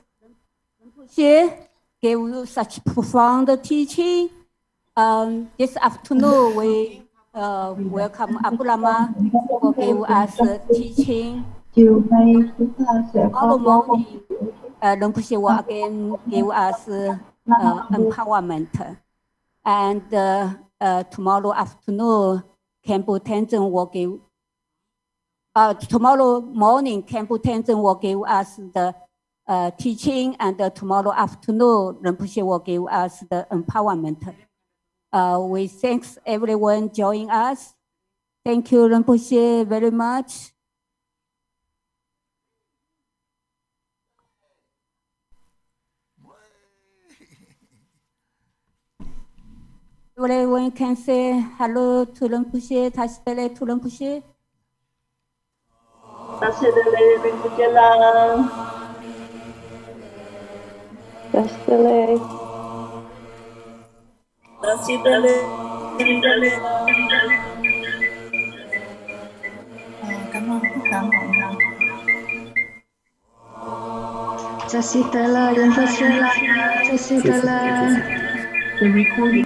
Rinpoche gave you such profound teaching. This afternoon we welcome Abu Lama who gave us teaching. All morning, Rinpoche will again give us empowerment. And tomorrow afternoon, Khenpo Tenzin will give. Tomorrow morning, Khenpo Tenzin will give us the teaching, and tomorrow afternoon, Rinpoche will give us the empowerment. We thanks everyone joining us. Thank you, Rinpoche, very much. Everyone can say hello to Rinpoche, Tashitele to Rinpoche. Nasi Delhi Rinpoche la. Nasi Delhi. Nasi Delhi Rinpoche la. Cảm ơn tất cả mọi người. Jasitala Rinpoche, Jasitala. The recording.